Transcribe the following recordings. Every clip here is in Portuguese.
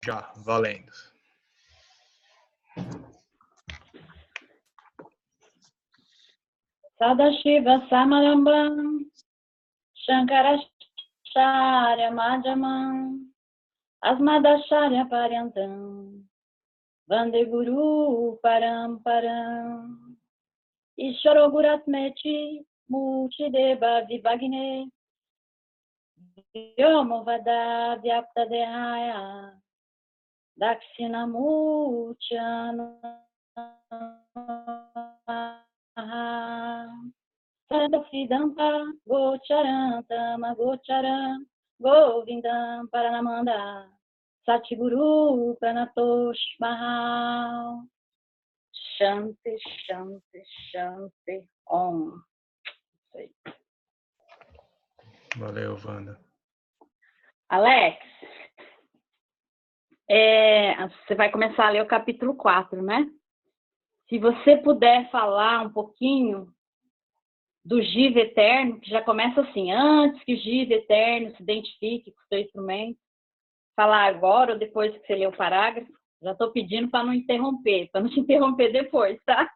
Já, valendo. Sadashiva Samarambam Shankaracharya Madhyamam Asmadacharya Paryantam Vande Guru Paramparam Ishvaro Guratmeti Multideva Vibhagne Vyomovada Vyaptadehaya Dakshinamurtyana Siddhampa Gocharantama Gocharam Govindam Paranamanda Satguru Pranatosh Mahal Shanti, Shanti, Shanti Om. Valeu, Wanda. Alex, você vai começar a ler o capítulo 4, né? Se você puder falar um pouquinho do Jiva Eterno, que já começa assim, antes que o Jiva Eterno se identifique com o seu instrumento, falar agora ou depois que você lê o parágrafo, já estou pedindo para não interromper, para não te interromper depois, tá?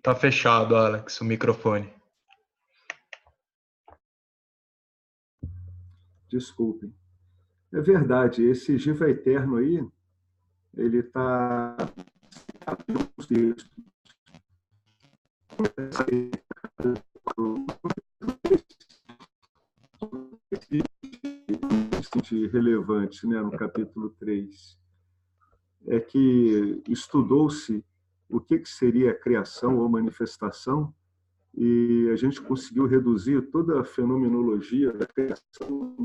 Tá fechado, Alex, o microfone. Desculpem. É verdade, esse Jiva Eterno aí, ele está nos textos. Relevante, né, no capítulo 3, é que estudou-se o que seria criação ou manifestação, e a gente conseguiu reduzir toda a fenomenologia da criação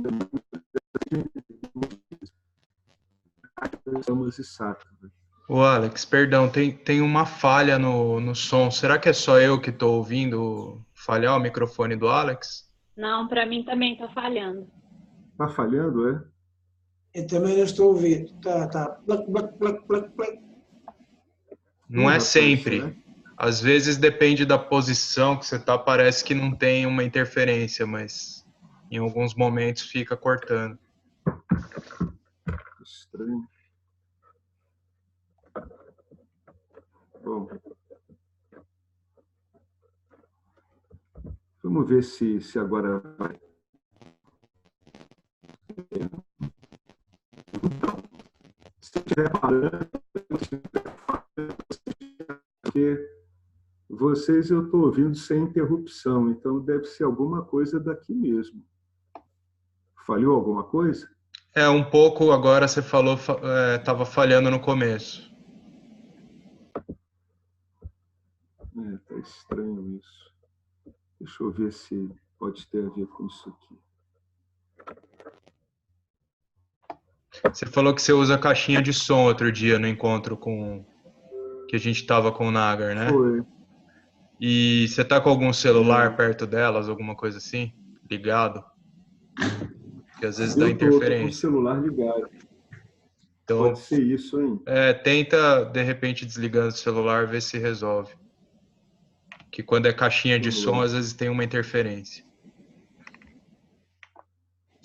e sattva. Ô, Alex, perdão, tem uma falha no som. Será que é só eu que estou ouvindo falhar o microfone do Alex? Não, para mim também está falhando. Está falhando, é? Eu também não estou a ouvir. Tá. Plac, plac, plac, plac, plac. Não é sempre. Às vezes depende da posição que você tá, parece que não tem uma interferência, mas em alguns momentos fica cortando. Estranho. Bom, vamos ver se agora vai. Então, se estiver parando, porque vocês eu estou ouvindo sem interrupção, então deve ser alguma coisa daqui mesmo. Falhou alguma coisa? Um pouco agora você falou, estava falhando no começo. Tá estranho isso. Deixa eu ver se pode ter a ver com isso aqui. Você falou que você usa caixinha de som outro dia no encontro que a gente estava com o Nagar, né? Foi. E você tá com algum celular perto delas, alguma coisa assim? Ligado? Que às vezes dá interferência. Eu tô com o celular ligado. Então, pode ser isso, hein? Tenta, de repente, desligando o celular, ver se resolve. Que quando é caixinha de som, às vezes tem uma interferência.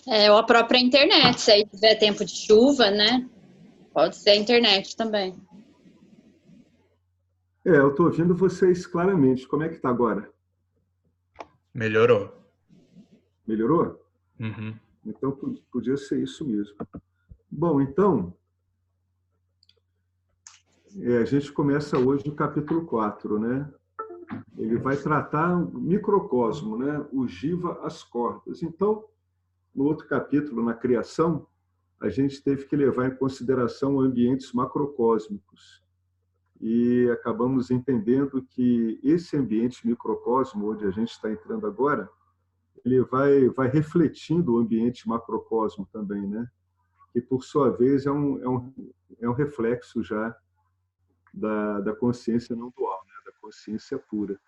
Ou a própria internet, se aí tiver tempo de chuva, né? Pode ser a internet também. Eu estou ouvindo vocês claramente. Como é que está agora? Melhorou. Melhorou? Uhum. Então, podia ser isso mesmo. Bom, então, a gente começa hoje o capítulo 4, né? Ele vai tratar o microcosmo, né? O Jiva, as cordas. Então, no outro capítulo, na criação, a gente teve que levar em consideração ambientes macrocósmicos. E acabamos entendendo que esse ambiente microcosmo, onde a gente está entrando agora, ele vai refletindo o ambiente macrocosmo também, né? Que, por sua vez, é um reflexo já da consciência não dual, né? Da consciência pura.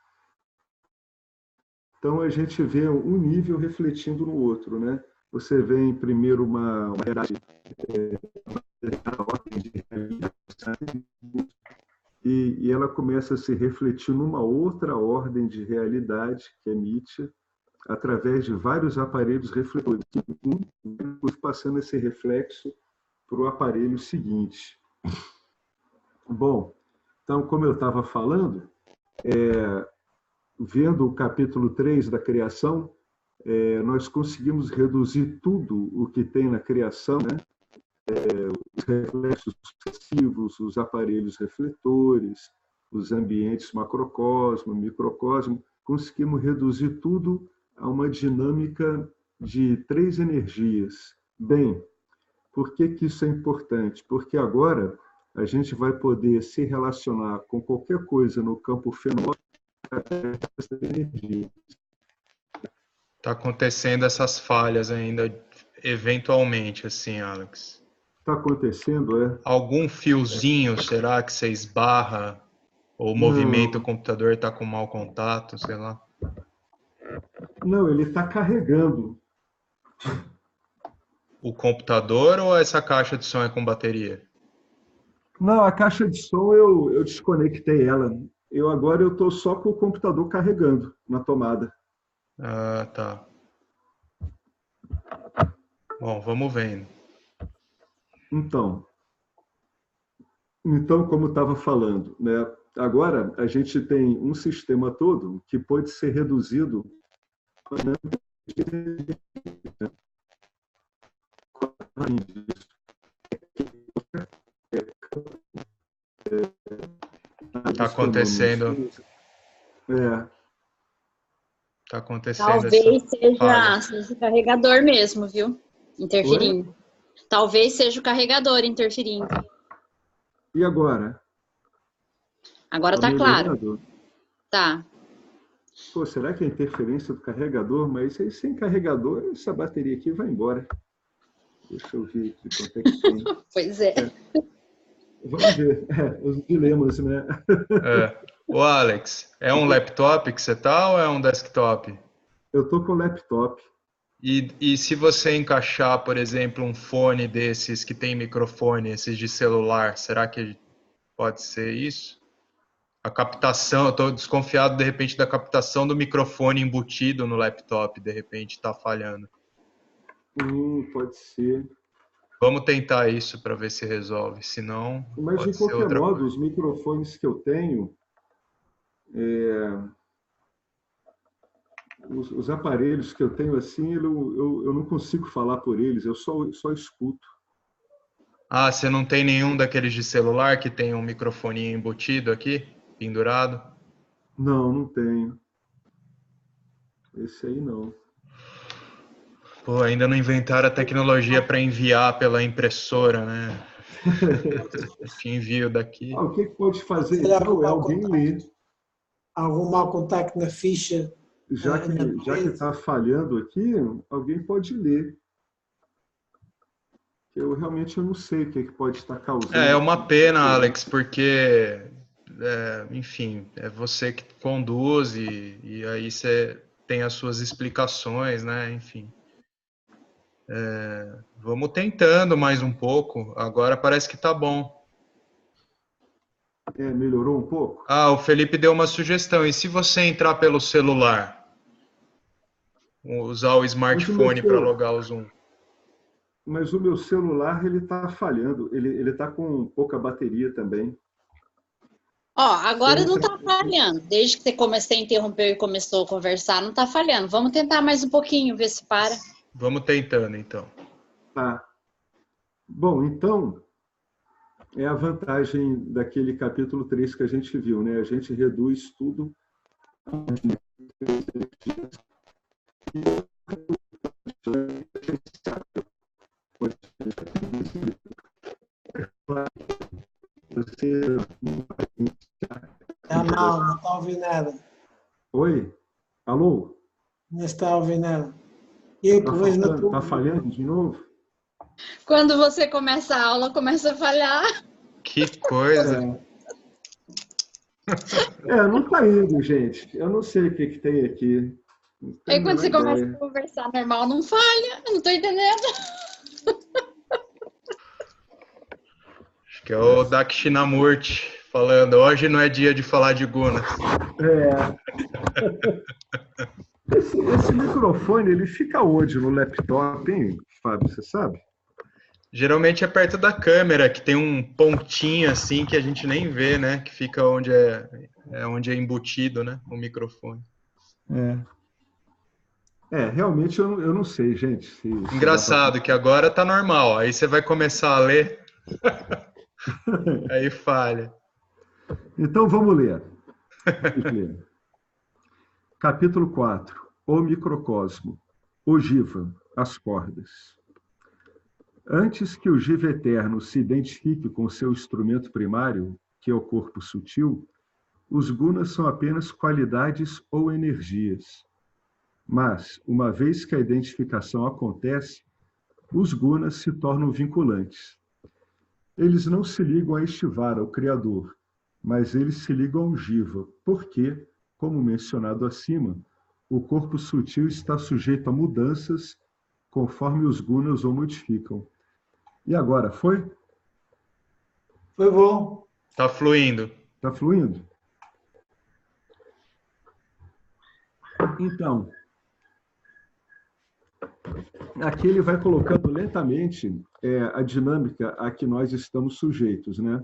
Então, a gente vê um nível refletindo no outro, né? Você vê, em primeiro, uma realidade, uma ordem de realidade, e ela começa a se refletir numa outra ordem de realidade, que é Mithya, através de vários aparelhos refletores, passando esse reflexo para o aparelho seguinte. Bom, então, como eu estava falando, vendo o capítulo 3 da criação, nós conseguimos reduzir tudo o que tem na criação, né? Os reflexos sucessivos, os aparelhos refletores, os ambientes macrocosmo, microcosmo, conseguimos reduzir tudo a uma dinâmica de 3 energias. Bem, por que isso é importante? Porque agora a gente vai poder se relacionar com qualquer coisa no campo fenômeno através dessa energia. Tá acontecendo essas falhas ainda, eventualmente, assim, Alex. Está acontecendo, Algum fiozinho, será que você esbarra? Ou movimenta o computador e está com mau contato, sei lá? Não, ele está carregando. O computador ou essa caixa de som é com bateria? Não, a caixa de som eu desconectei ela. Agora eu estou só com o computador carregando na tomada. Ah, tá. Bom, vamos vendo. Então, como eu estava falando, né? Agora a gente tem um sistema todo que pode ser reduzido Está acontecendo. Está acontecendo. Talvez seja o carregador mesmo, viu? Interferindo. Oi? Talvez seja o carregador interferindo. E agora? Agora tá claro. Tá. Pô, será que é interferência do carregador? Mas aí, sem carregador, essa bateria aqui vai embora. Deixa eu ver aqui quanto é que tem. Pois é. Vamos ver. Os dilemas, né? Ô, Alex, é um laptop que você tá ou é um desktop? Eu tô com o laptop. E se você encaixar, por exemplo, um fone desses que tem microfone, esses de celular, será que pode ser isso? A captação, eu estou desconfiado, de repente, da captação do microfone embutido no laptop, de repente está falhando. Pode ser. Vamos tentar isso para ver se resolve, senão Mas, pode de ser qualquer outra modo, coisa. os microfones que eu tenho, os aparelhos que eu tenho assim, eu não consigo falar por eles, eu só escuto. Ah, você não tem nenhum daqueles de celular que tem um microfoninho embutido aqui, pendurado? Não tenho. Esse aí não. Pô, ainda não inventaram a tecnologia para enviar pela impressora, né? Te envio daqui. O que pode fazer então é alguém ler. Algum mau contacto na ficha. Já que está falhando aqui, alguém pode ler. Eu realmente não sei o que pode estar causando. É uma pena, Alex, porque, enfim, é você que conduz e aí você tem as suas explicações, né? Enfim. Vamos tentando mais um pouco. Agora parece que tá bom. Melhorou um pouco? Ah, o Felipe deu uma sugestão. E se você entrar pelo celular? Usar o smartphone para logar o Zoom. Mas o meu celular, ele está falhando. Ele está com pouca bateria também. Agora não está falhando. Desde que você interrompeu e começou a conversar, não está falhando. Vamos tentar mais um pouquinho, ver se para. Vamos tentando, então. Tá. Bom, então, é a vantagem daquele capítulo 3 que a gente viu, né? A gente reduz tudo. Não está a ouvir nada. Oi? Alô? Não está a ouvir nada. Está falhando de novo? Quando você começa a aula, começa a falhar. Que coisa! Não está indo, gente. Eu não sei o que tem aqui. Aí quando você começa a conversar normal, não falha. Eu não estou entendendo. Acho que é o Dakshinamurti falando, hoje não é dia de falar de gunas. Esse microfone, ele fica onde no laptop, hein, Fábio, você sabe? Geralmente é perto da câmera, que tem um pontinho assim que a gente nem vê, né? Que fica onde é embutido, né? O microfone. Realmente eu não sei, gente. Se Engraçado que agora tá normal. Aí você vai começar a ler, aí falha. Então vamos ler. Vamos ler. Capítulo 4. O microcosmo. Ogiva, as cordas. Antes que o Jiva eterno se identifique com seu instrumento primário, que é o corpo sutil, os gunas são apenas qualidades ou energias. Mas, uma vez que a identificação acontece, os gunas se tornam vinculantes. Eles não se ligam a Ishvara, o Criador, mas eles se ligam ao Jiva, porque, como mencionado acima, o corpo sutil está sujeito a mudanças conforme os gunas o modificam. E agora, foi? Foi bom. Tá fluindo. Está fluindo? Então, aqui ele vai colocando lentamente a dinâmica a que nós estamos sujeitos, né?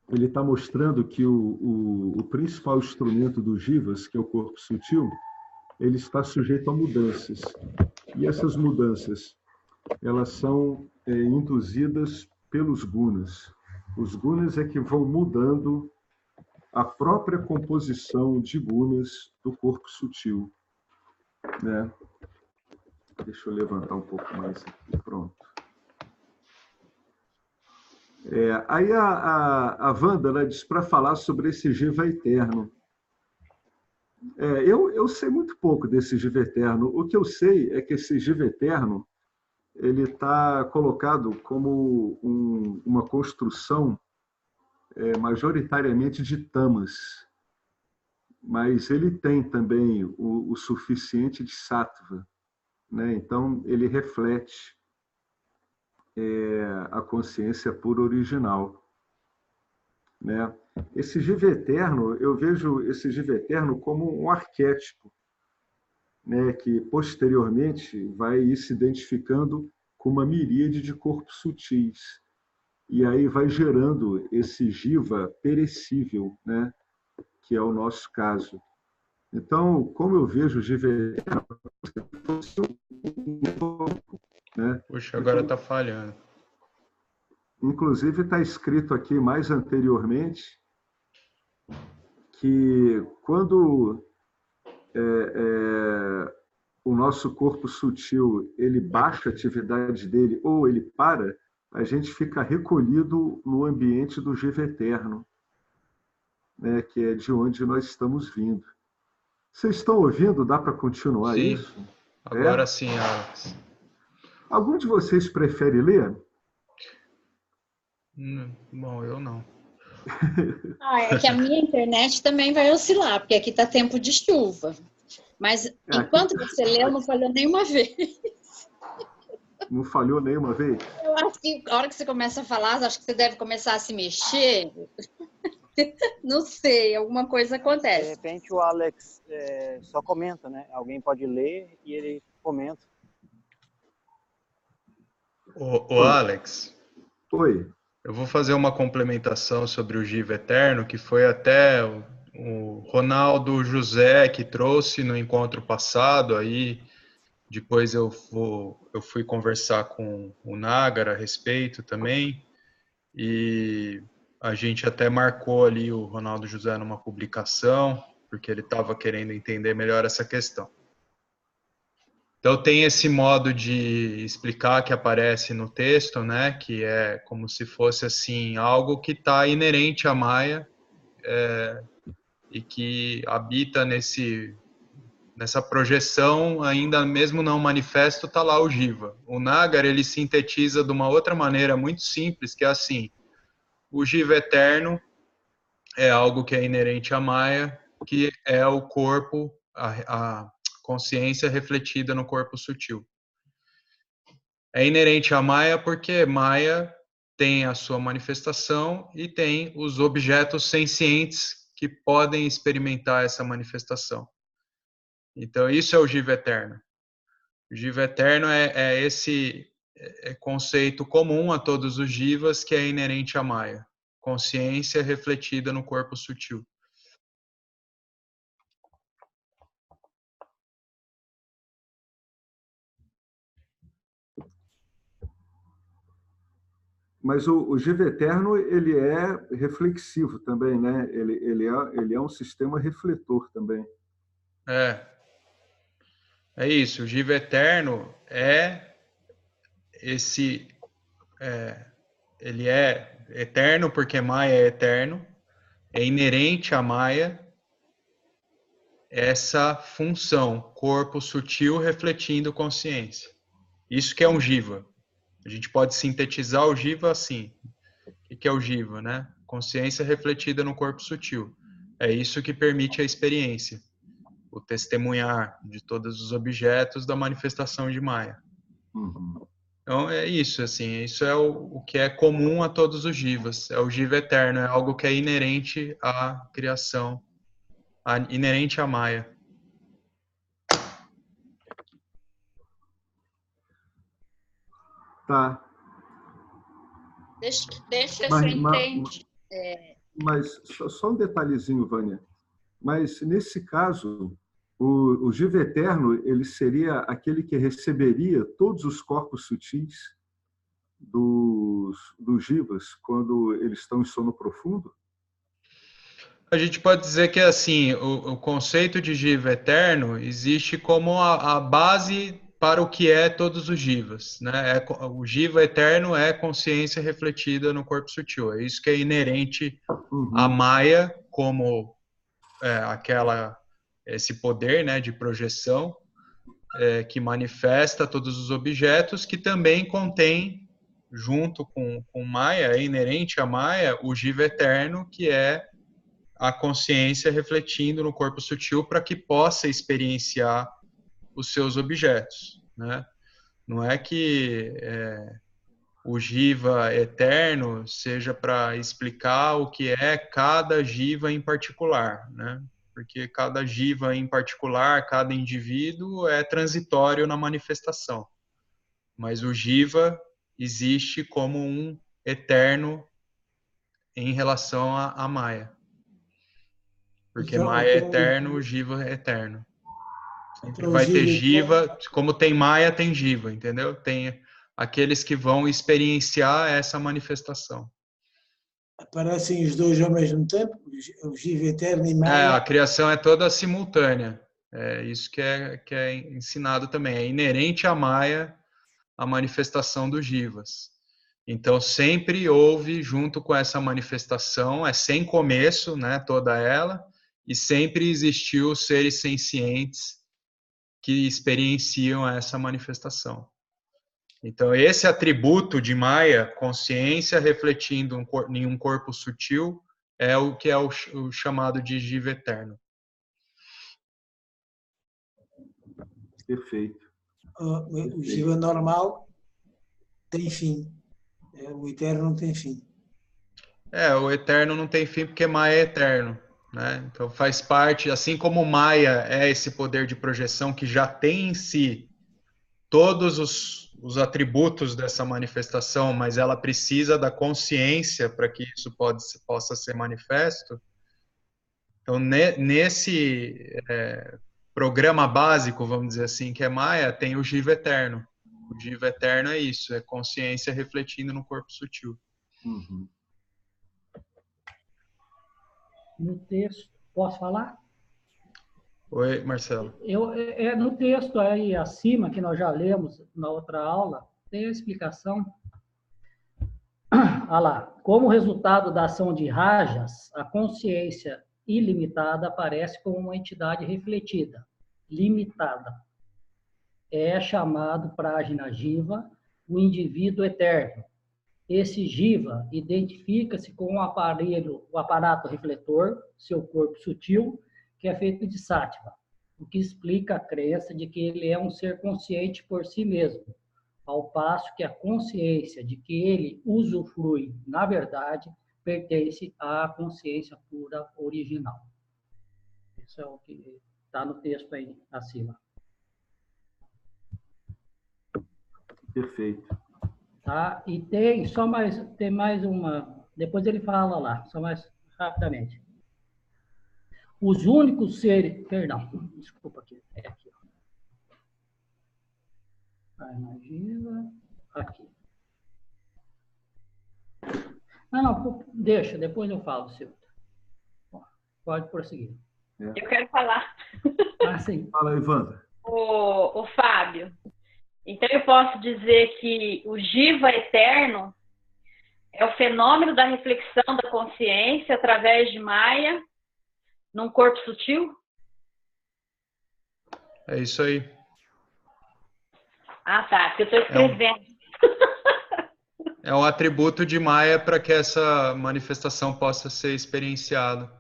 Ele está mostrando que o principal instrumento dos jivas, que é o corpo sutil, ele está sujeito a mudanças. E essas mudanças, elas são induzidas pelos gunas. Os gunas é que vão mudando a própria composição de gunas do corpo sutil, né? Deixa eu levantar um pouco mais aqui, pronto. Aí a Wanda, né, diz para falar sobre esse Jiva eterno. Eu sei muito pouco desse Jiva eterno. O que eu sei é que esse Jiva eterno ele está colocado como uma construção majoritariamente de tamas, mas ele tem também o suficiente de sattva, né? Então ele reflete a consciência pura original, né? Esse Jiva eterno, eu vejo esse Jiva eterno como um arquétipo, né, que posteriormente vai ir se identificando com uma miríade de corpos sutis. E aí vai gerando esse Jiva perecível, né, que é o nosso caso. Então, como eu vejo o Jiva eterno, né? Puxa, agora está falhando. Inclusive está escrito aqui mais anteriormente que quando o nosso corpo sutil ele baixa a atividade dele ou ele para, a gente fica recolhido no ambiente do Jiva eterno, né, que é de onde nós estamos vindo. Vocês estão ouvindo? Dá para continuar Sim, isso? agora sim, Alex. Algum de vocês prefere ler? Bom, eu não. É que a minha internet também vai oscilar, porque aqui está tempo de chuva. Mas enquanto você leu, não falhou nenhuma vez. Não falhou nenhuma vez? Eu acho que a hora que você começa a falar, acho que você deve começar a se mexer. Não sei, alguma coisa acontece. De repente o Alex só comenta, né? Alguém pode ler e ele comenta. O Alex. Oi. Eu vou fazer uma complementação sobre o Jiva eterno, que foi até o Ronaldo José que trouxe no encontro passado. Aí depois eu fui conversar com o Nagara a respeito também, e a gente até marcou ali o Ronaldo José numa publicação, porque ele estava querendo entender melhor essa questão. Então tem esse modo de explicar que aparece no texto, né, que é como se fosse assim algo que está inerente à Maya e que habita nessa projeção, ainda mesmo não manifesto, está lá o Jiva. O Nagar ele sintetiza de uma outra maneira muito simples, que é assim: o Jiva eterno é algo que é inerente à Maya, que é o corpo, a consciência refletida no corpo sutil. É inerente à Maya porque Maya tem a sua manifestação e tem os objetos sencientes que podem experimentar essa manifestação. Então, isso é o Jiva eterno. O Jiva eterno é esse conceito comum a todos os Jivas que é inerente à Maya. Consciência refletida no corpo sutil. Mas o Jiva eterno, ele é reflexivo também, né? Ele é um sistema refletor também. É isso. O Jiva eterno é esse... ele é eterno porque Maya é eterno. É inerente à Maya essa função, corpo sutil refletindo consciência. Isso que é um Jiva. A gente pode sintetizar o Jiva assim. O que é o Jiva, né? Consciência refletida no corpo sutil. É isso que permite a experiência, o testemunhar de todos os objetos da manifestação de Maya. Uhum. Então é isso, assim, isso é o que é comum a todos os Jivas. É o Jiva eterno, é algo que é inerente à criação, inerente à Maya. Tá. Deixa se eu entendi. Mas só um detalhezinho, Vânia. Mas, nesse caso, o Jiva eterno ele seria aquele que receberia todos os corpos sutis dos Jivas quando eles estão em sono profundo? A gente pode dizer que assim, o conceito de Jiva eterno existe como a base para o que é todos os Jivas, né? O Jiva eterno é consciência refletida no corpo sutil. É isso que é inerente à Maya como esse poder, né, de projeção que manifesta todos os objetos, que também contém, junto com Maya, é inerente a Maya, o Jiva eterno, que é a consciência refletindo no corpo sutil para que possa experienciar os seus objetos, né? Não é que o Jiva eterno seja para explicar o que é cada Jiva em particular, né? Porque cada Jiva em particular, cada indivíduo é transitório na manifestação. Mas o Jiva existe como um eterno em relação a Maya. Porque Então, Maya é eterno, Jiva é eterno. Sempre então o vai ter Jiva Jiva, como tem Maya, tem Jiva, entendeu? Tem aqueles que vão experienciar essa manifestação. aparecem os dois ao mesmo tempo, o Jiva eterno e A Maya. criação é toda simultânea. É isso que é ensinado também. É inerente a Maya a manifestação dos Jivas. Então, sempre houve, junto com essa manifestação, é sem começo, né, toda ela, e sempre existiu seres sencientes que experienciam essa manifestação. Então, esse atributo de Maya, consciência refletindo em um corpo sutil, é o que é o chamado de Jiva eterno. Perfeito. O Jiva normal tem fim. O eterno não tem fim. O eterno não tem fim porque Maya é eterno, né? Então faz parte, assim como Maya é esse poder de projeção que já tem em si todos os atributos dessa manifestação, mas ela precisa da consciência para que isso possa ser manifesto. Então, nesse programa básico, vamos dizer assim, que é Maya, tem o Jiva eterno. O Jiva eterno é isso, é consciência refletindo no corpo sutil. Uhum. No texto, posso falar? Oi, Marcelo. No texto aí acima, que nós já lemos na outra aula, tem a explicação. Olha lá, como resultado da ação de rajas, a consciência ilimitada aparece como uma entidade refletida, limitada. É chamado Prajna Jiva, o indivíduo eterno. Esse Jiva identifica-se com o aparato refletor, seu corpo sutil, que é feito de Sattva, o que explica a crença de que ele é um ser consciente por si mesmo, ao passo que a consciência de que ele usufrui, na verdade, pertence à consciência pura original. Isso é o que está no texto aí acima. Perfeito. Tá? E tem mais uma, depois ele fala lá, só mais rapidamente. Os únicos seres, perdão, desculpa aqui, é aqui. A energia, aqui. Não, deixa, depois eu falo, Silvio. Pode prosseguir. Eu quero falar. Sim. Fala, Evandra. O Fábio, então eu posso dizer que o Jiva eterno é o fenômeno da reflexão da consciência através de Maya num corpo sutil? É isso aí. Ah, tá, porque eu estou escrevendo. É um atributo de Maya para que essa manifestação possa ser experienciada.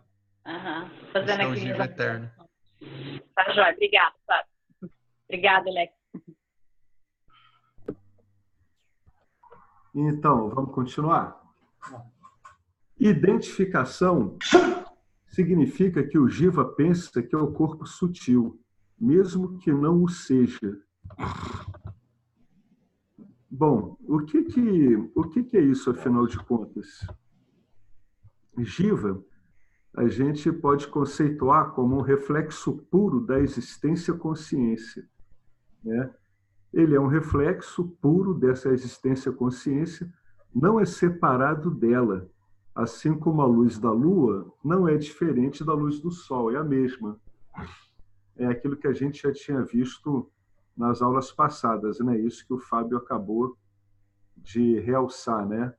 Fazendo Esse é o aqui Jiva eterno. Tá, joia. Obrigada, Fábio. Obrigada, Alex. Então, vamos continuar? Identificação significa que o Jiva pensa que é o corpo sutil, mesmo que não o seja. Bom, o que é isso, afinal de contas? Jiva, a gente pode conceituar como um reflexo puro da existência-consciência, né? Ele é um reflexo puro dessa existência-consciência, não é separado dela, assim como a luz da lua não é diferente da luz do sol, é a mesma. É aquilo que a gente já tinha visto nas aulas passadas, né? Isso que o Fábio acabou de realçar, né?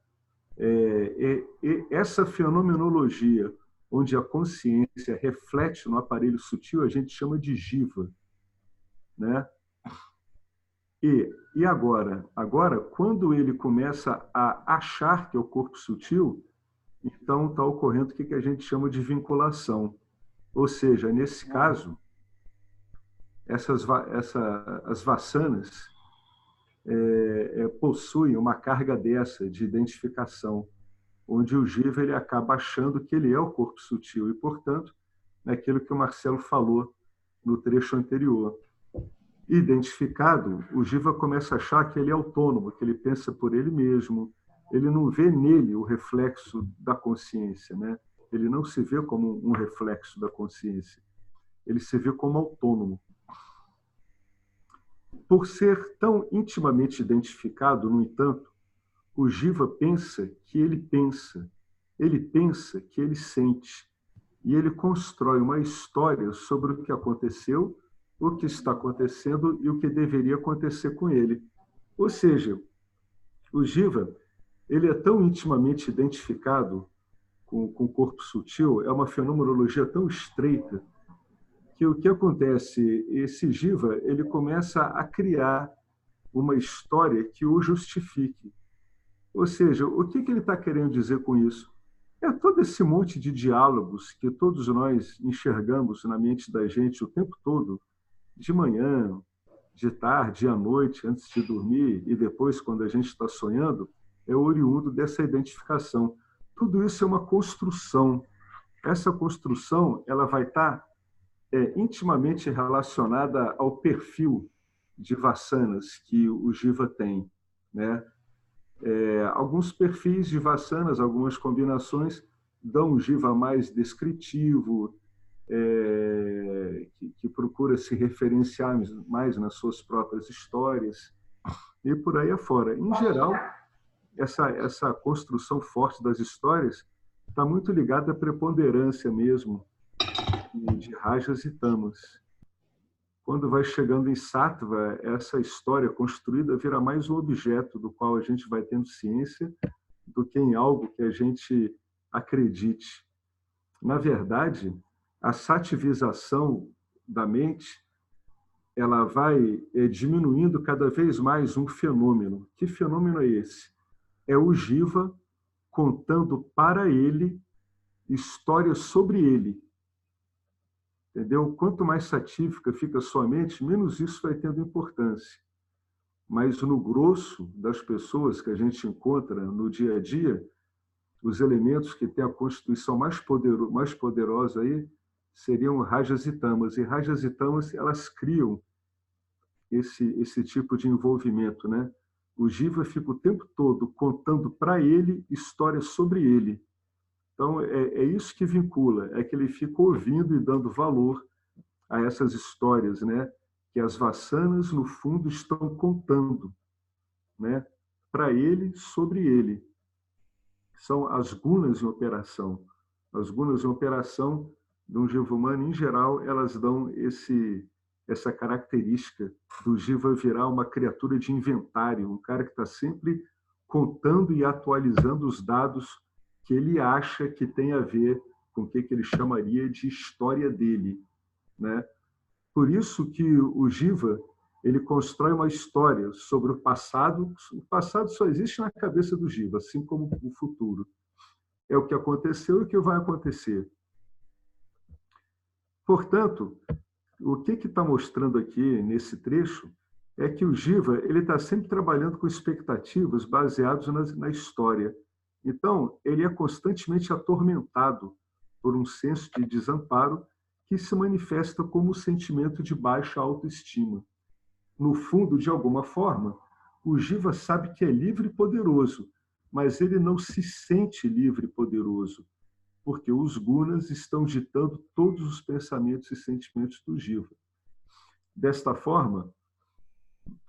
Essa fenomenologia, onde a consciência reflete no aparelho sutil, a gente chama de Jiva, né? E agora? Agora, quando ele começa a achar que é o corpo sutil, então está ocorrendo o que a gente chama de vinculação. Ou seja, nesse caso, as vassanas possuem uma carga dessa de identificação, onde o Jiva ele acaba achando que ele é o corpo sutil e, portanto, naquilo que o Marcelo falou no trecho anterior. Identificado, o Jiva começa a achar que ele é autônomo, que ele pensa por ele mesmo, ele não vê nele o reflexo da consciência, né? Ele não se vê como um reflexo da consciência, ele se vê como autônomo. Por ser tão intimamente identificado, no entanto, o Jiva pensa que ele pensa que ele sente, e ele constrói uma história sobre o que aconteceu, o que está acontecendo e o que deveria acontecer com ele. Ou seja, o Jiva ele é tão intimamente identificado com o corpo sutil, é uma fenomenologia tão estreita, que o que acontece, esse Jiva ele começa a criar uma história que o justifique. Ou seja, o que ele está querendo dizer com isso? É todo esse monte de diálogos que todos nós enxergamos na mente da gente o tempo todo, de manhã, de tarde, à noite, antes de dormir e depois quando a gente está sonhando, é oriundo dessa identificação. Tudo isso é uma construção. Essa construção ela vai estar intimamente relacionada ao perfil de vassanas que o Jiva tem, né? Alguns perfis de vassanas, algumas combinações, dão um Jiva mais descritivo, que procura se referenciar mais nas suas próprias histórias, e por aí afora. Em geral, essa construção forte das histórias está muito ligada à preponderância mesmo de rajas e tamas. Quando vai chegando em Sattva, essa história construída vira mais um objeto do qual a gente vai tendo ciência do que em algo que a gente acredite. Na verdade, a sativização da mente ela vai diminuindo cada vez mais um fenômeno. Que fenômeno é esse? É o Jiva contando para ele histórias sobre ele. Entendeu? Quanto mais satívica fica a sua mente, menos isso vai tendo importância. mas no grosso das pessoas que a gente encontra no dia a dia, os elementos que têm a constituição mais poderosa aí seriam rajas e tamas. E rajas e tamas, elas criam esse tipo de envolvimento, né? O Jiva fica o tempo todo contando para ele histórias sobre ele. Então, é isso que vincula, é que ele fica ouvindo e dando valor a essas histórias, né? Que as vassanas, no fundo, estão contando, né? Para ele, sobre ele. São as gunas em operação. As gunas em operação de um jiva humano, em geral, elas dão essa característica do jiva virar uma criatura de inventário, um cara que está sempre contando e atualizando os dados que ele acha que tem a ver com o que ele chamaria de história dele, né? Por isso que o jiva ele constrói uma história sobre o passado. O passado só existe na cabeça do jiva, assim como o futuro. É o que aconteceu e o que vai acontecer. Portanto, o que está mostrando aqui nesse trecho é que o jiva ele está sempre trabalhando com expectativas baseadas na história. Então, ele é constantemente atormentado por um senso de desamparo que se manifesta como o sentimento de baixa autoestima. No fundo, de alguma forma, o jiva sabe que é livre e poderoso, mas ele não se sente livre e poderoso, porque os gunas estão ditando todos os pensamentos e sentimentos do jiva. Desta forma,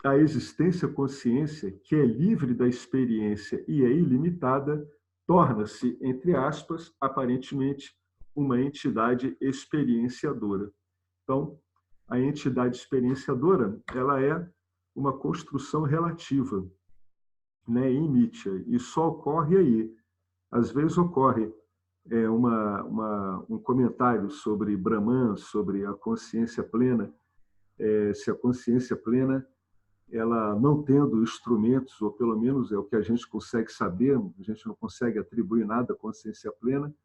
a existência-consciência, que é livre da experiência e é ilimitada, torna-se, entre aspas, aparentemente, uma entidade experienciadora. Então, a entidade experienciadora ela é uma construção relativa, né, em Mithya, e só ocorre aí. Às vezes ocorre um comentário sobre Brahman, sobre a consciência plena, se a consciência plena, ela não tendo instrumentos, ou pelo menos é o que a gente consegue saber, a gente não consegue atribuir nada à consciência plena,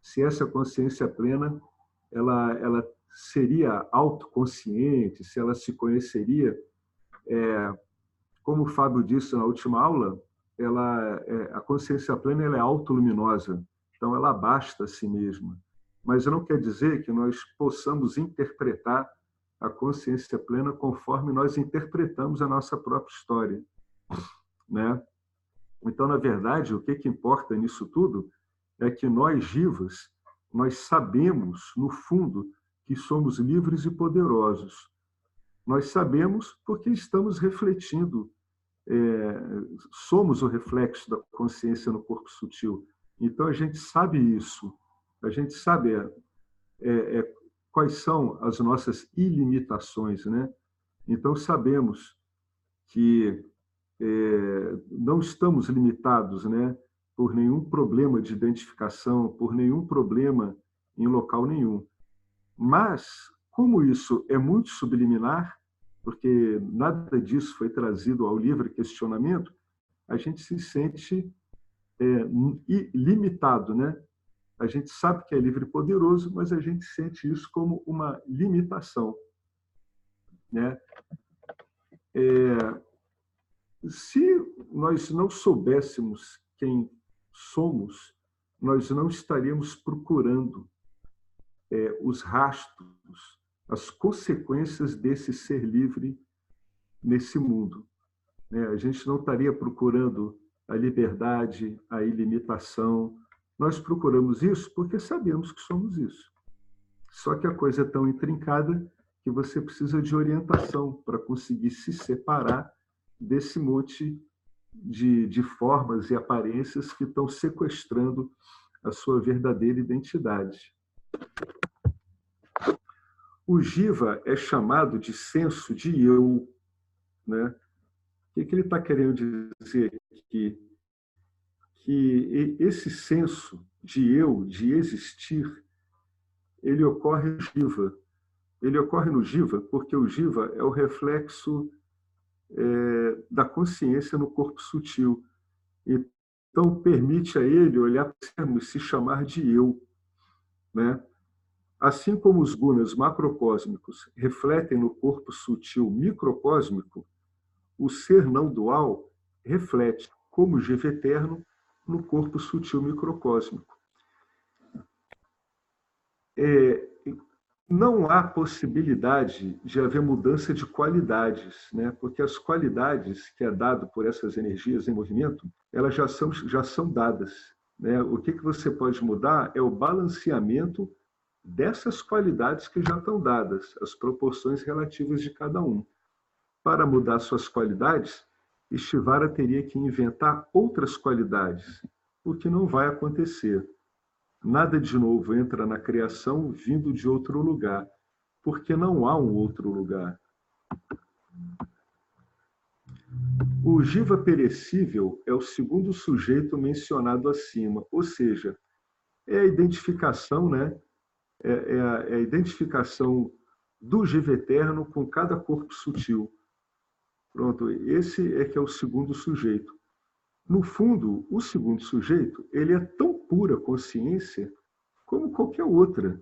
se essa consciência plena ela seria autoconsciente, se ela se conheceria, como o Fábio disse na última aula, a consciência plena ela é autoluminosa, então ela abasta a si mesma. Mas não quer dizer que nós possamos interpretar a consciência plena conforme nós interpretamos a nossa própria história, né? Então, na verdade, o que importa nisso tudo é que nós, jivas, nós sabemos, no fundo, que somos livres e poderosos. Nós sabemos porque estamos refletindo, somos o reflexo da consciência no corpo sutil. Então, a gente sabe isso, a gente sabe quais são as nossas ilimitações, né? Então, sabemos que não estamos limitados, né, por nenhum problema de identificação, por nenhum problema em local nenhum. Mas, como isso é muito subliminar, porque nada disso foi trazido ao livre questionamento, a gente se sente limitado, né? A gente sabe que é livre e poderoso, mas a gente sente isso como uma limitação, né? Se nós não soubéssemos quem somos, nós não estaríamos procurando os rastros, as consequências desse ser livre nesse mundo, né? A gente não estaria procurando a liberdade, a ilimitação. Nós procuramos isso porque sabemos que somos isso. Só que a coisa é tão intrincada que você precisa de orientação para conseguir se separar desse monte de formas e aparências que estão sequestrando a sua verdadeira identidade. O jiva é chamado de senso de eu, né? O que ele está querendo dizer aqui? Que esse senso de eu, de existir, ele ocorre no jiva. Ele ocorre no jiva porque o jiva é o reflexo da consciência no corpo sutil. Então, permite a ele olhar para si mesmo e se chamar de eu, né? Assim como os gunas macrocósmicos refletem no corpo sutil microcósmico, o ser não dual reflete como Jiva eterno no corpo sutil microcósmico. Não há possibilidade de haver mudança de qualidades, né? Porque as qualidades que é dado por essas energias em movimento, elas já são dadas, né? O que você pode mudar é o balanceamento dessas qualidades que já estão dadas, as proporções relativas de cada um. Para mudar suas qualidades, Ishvara teria que inventar outras qualidades, o que não vai acontecer. Nada de novo entra na criação vindo de outro lugar, porque não há um outro lugar. O Jiva perecível é o segundo sujeito mencionado acima, ou seja, é a identificação, né? É a identificação do Jiva eterno com cada corpo sutil. Pronto, esse é que é o segundo sujeito. No fundo, o segundo sujeito, ele é tão pura consciência como qualquer outra,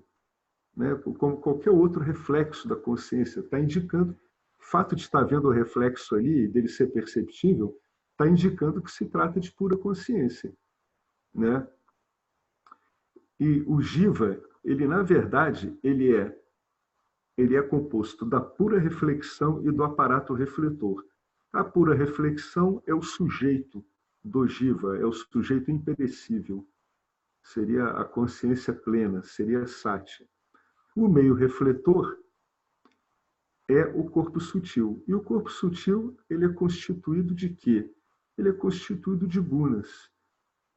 né? Como qualquer outro reflexo da consciência. Está indicando, o fato de estar vendo o reflexo ali, dele ser perceptível, está indicando que se trata de pura consciência, né? E o Jiva, ele na verdade, ele é composto da pura reflexão e do aparato refletor. A pura reflexão é o sujeito do Jiva, é o sujeito imperecível. Seria a consciência plena, seria Sati. O meio refletor é o corpo sutil. E o corpo sutil, ele é constituído de quê? Ele é constituído de gunas.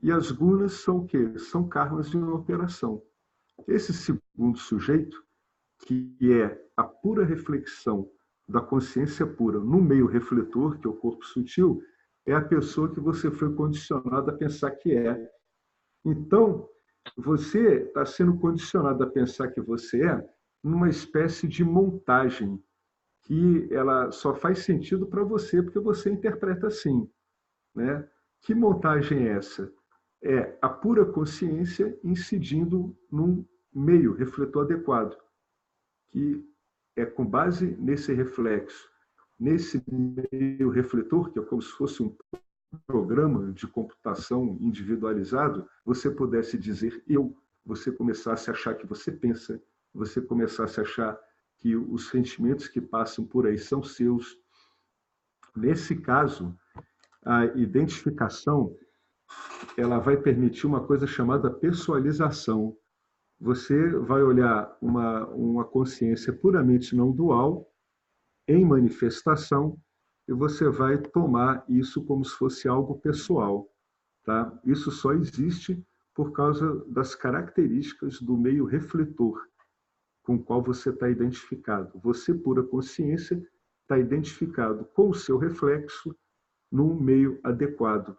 E as gunas são o quê? São karmas de uma operação. Esse segundo sujeito, que é a pura reflexão da consciência pura no meio refletor, que é o corpo sutil, é a pessoa que você foi condicionado a pensar que é. Então, você está sendo condicionado a pensar que você é numa espécie de montagem que ela só faz sentido para você porque você interpreta assim, né? Que montagem é essa? É a pura consciência incidindo num meio refletor adequado, que é com base nesse reflexo, nesse meio refletor, que é como se fosse um programa de computação individualizado, você pudesse dizer eu, você começasse a achar que você pensa, você começasse a achar que os sentimentos que passam por aí são seus. Nesse caso, a identificação ela vai permitir uma coisa chamada pessoalização. Você vai olhar uma consciência puramente não dual em manifestação e você vai tomar isso como se fosse algo pessoal, tá? Isso só existe por causa das características do meio refletor com o qual você está identificado. Você, pura consciência, está identificado com o seu reflexo num meio adequado,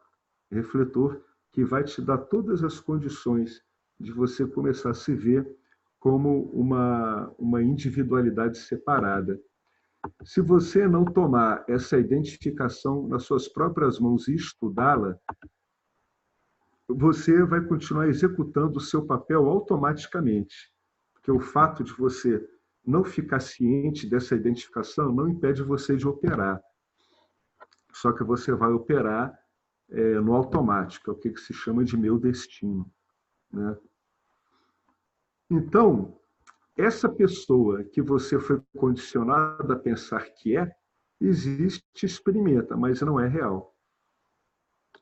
refletor que vai te dar todas as condições de você começar a se ver como uma individualidade separada. Se você não tomar essa identificação nas suas próprias mãos e estudá-la, você vai continuar executando o seu papel automaticamente. Porque o fato de você não ficar ciente dessa identificação não impede você de operar. Só que você vai operar no automático, é o que se chama de meu destino, né? Então, essa pessoa que você foi condicionado a pensar que existe, experimenta, mas não é real.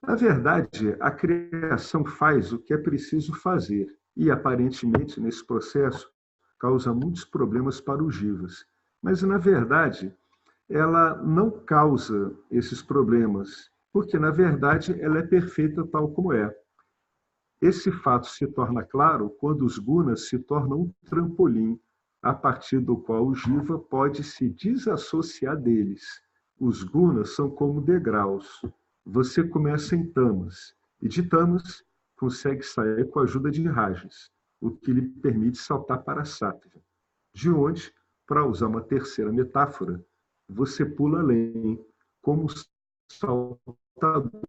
Na verdade, a criação faz o que é preciso fazer e, aparentemente, nesse processo, causa muitos problemas para os jivas. Mas, na verdade, ela não causa esses problemas, porque, na verdade, ela é perfeita tal como é. Esse fato se torna claro quando os gunas se tornam um trampolim, a partir do qual o jiva pode se desassociar deles. Os gunas são como degraus. Você começa em tamas, e de tamas consegue sair com a ajuda de rajas, o que lhe permite saltar para sattva. De onde, para usar uma terceira metáfora, você pula além, como saltador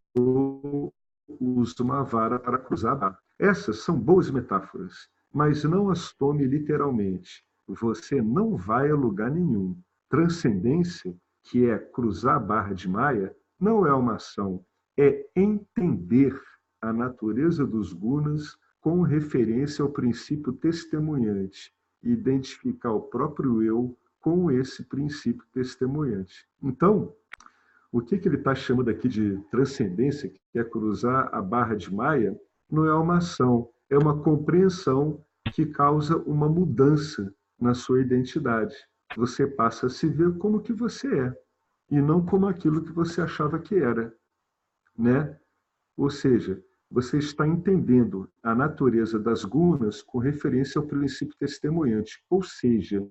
usa uma vara para cruzar a barra. Essas são boas metáforas, mas não as tome literalmente. Você não vai a lugar nenhum. Transcendência que é cruzar a barra de Maia, não é uma ação, é entender a natureza dos gunas com referência ao princípio testemunhante, e identificar o próprio eu com esse princípio testemunhante. Então, o que ele está chamando aqui de transcendência, que é cruzar a barra de Maia, não é uma ação, é uma compreensão que causa uma mudança na sua identidade. Você passa a se ver como que você é, e não como aquilo que você achava que era, né? Ou seja, você está entendendo a natureza das gunas com referência ao princípio testemunhante. Ou seja,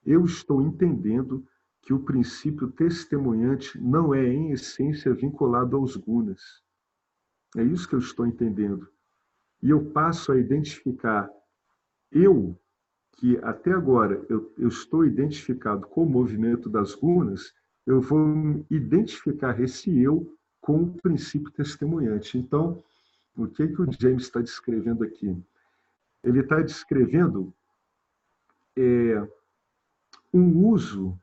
eu estou entendendo que o princípio testemunhante não é, em essência, vinculado aos gunas. É isso que eu estou entendendo. E eu passo a identificar eu, que até agora eu estou identificado com o movimento das gunas, eu vou identificar esse eu com o princípio testemunhante. Então, o que o James está descrevendo aqui? Ele está descrevendo um uso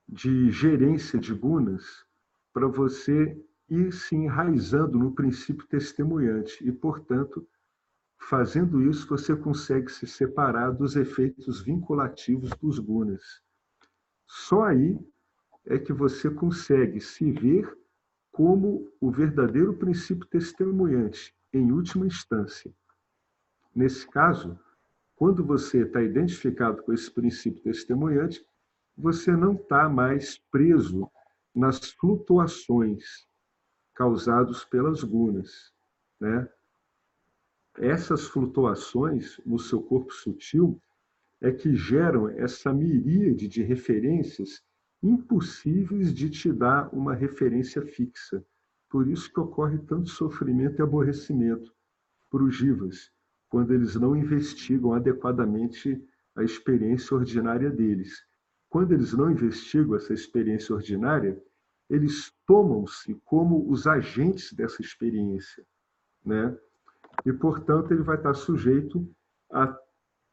de gerência de gunas para você ir se enraizando no princípio testemunhante e, portanto, fazendo isso, você consegue se separar dos efeitos vinculativos dos gunas. Só aí é que você consegue se ver como o verdadeiro princípio testemunhante, em última instância. Nesse caso, quando você está identificado com esse princípio testemunhante, você não está mais preso nas flutuações causadas pelas gunas, né? Essas flutuações no seu corpo sutil é que geram essa miríade de referências impossíveis de te dar uma referência fixa. Por isso que ocorre tanto sofrimento e aborrecimento para os jivas, quando eles não investigam adequadamente a experiência ordinária deles. Quando eles não investigam essa experiência ordinária, eles tomam-se como os agentes dessa experiência, né? E, portanto, ele vai estar sujeito a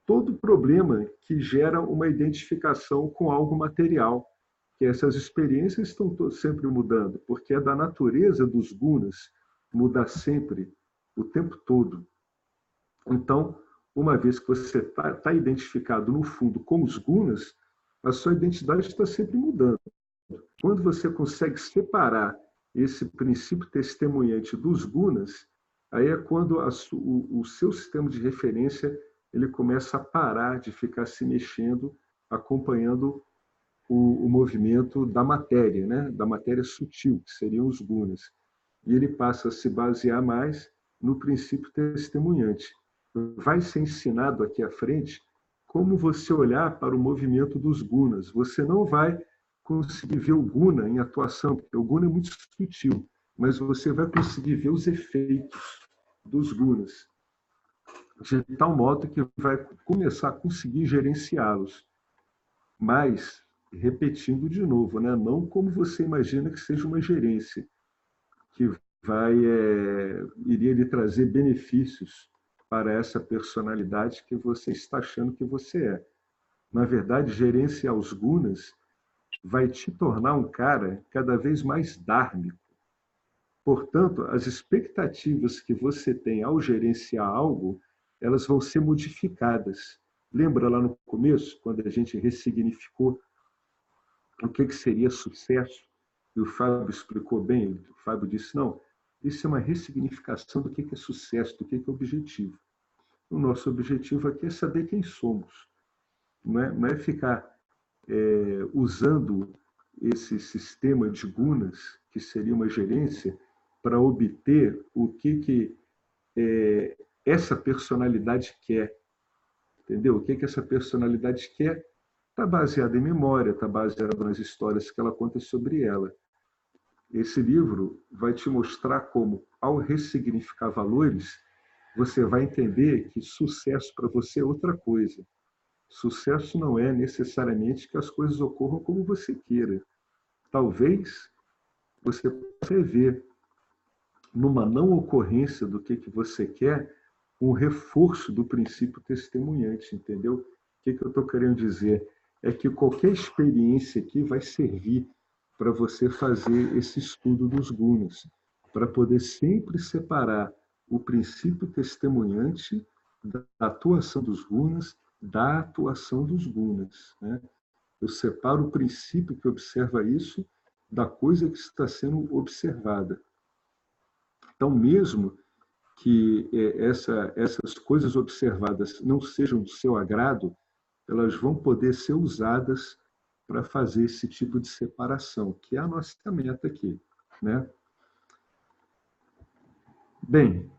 todo problema que gera uma identificação com algo material, que essas experiências estão sempre mudando, porque é da natureza dos gunas mudar sempre, o tempo todo. Então, uma vez que você está identificado no fundo com os gunas, a sua identidade está sempre mudando. Quando você consegue separar esse princípio testemunhante dos gunas, aí é quando o seu sistema de referência ele começa a parar de ficar se mexendo, acompanhando o movimento da matéria, né? Da matéria sutil, que seriam os gunas. E ele passa a se basear mais no princípio testemunhante. Vai ser ensinado aqui à frente como você olhar para o movimento dos gunas. Você não vai conseguir ver o guna em atuação, porque o guna é muito sutil, mas você vai conseguir ver os efeitos dos gunas, de tal modo que vai começar a conseguir gerenciá-los. Mas, repetindo de novo, né? Não como você imagina que seja uma gerência, que iria lhe trazer benefícios para essa personalidade que você está achando que você é. Na verdade, gerenciar os gunas vai te tornar um cara cada vez mais dármico. Portanto, as expectativas que você tem ao gerenciar algo, elas vão ser modificadas. Lembra lá no começo, quando a gente ressignificou o que seria sucesso? E o Fábio explicou bem, o Fábio disse, não, isso é uma ressignificação do que é sucesso, do que é objetivo. O nosso objetivo aqui é saber quem somos. Não é ficar usando esse sistema de gunas, que seria uma gerência, para obter o que essa personalidade quer. Entendeu? O que essa personalidade quer está baseado em memória, está baseado nas histórias que ela conta sobre ela. Esse livro vai te mostrar como, ao ressignificar valores, você vai entender que sucesso para você é outra coisa. Sucesso não é necessariamente que as coisas ocorram como você queira. Talvez você possa ver numa não ocorrência do que você quer, um reforço do princípio testemunhante, entendeu? O que eu estou querendo dizer? É que qualquer experiência aqui vai servir para você fazer esse estudo dos gunas, para poder sempre separar o princípio testemunhante da atuação dos gunas da atuação dos gunas, né? Eu separo o princípio que observa isso da coisa que está sendo observada. Então, mesmo que essas coisas observadas não sejam do seu agrado, elas vão poder ser usadas para fazer esse tipo de separação, que é a nossa meta aqui, né? Bem.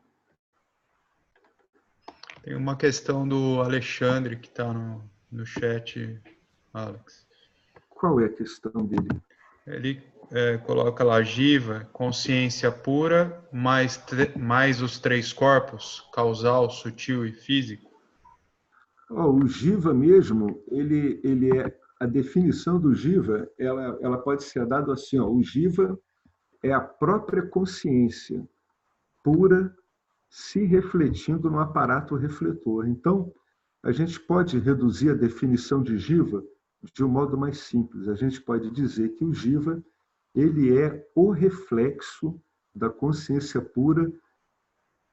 Tem uma questão do Alexandre que está no chat, Alex. Qual é a questão dele? Ele coloca lá, Jiva, consciência pura, mais os três corpos, causal, sutil e físico. O Jiva mesmo, ele é a definição do Jiva, ela pode ser dada assim, o Jiva é a própria consciência pura se refletindo no aparato refletor. Então, a gente pode reduzir a definição de Jiva de um modo mais simples. A gente pode dizer que o Jiva ele é o reflexo da consciência pura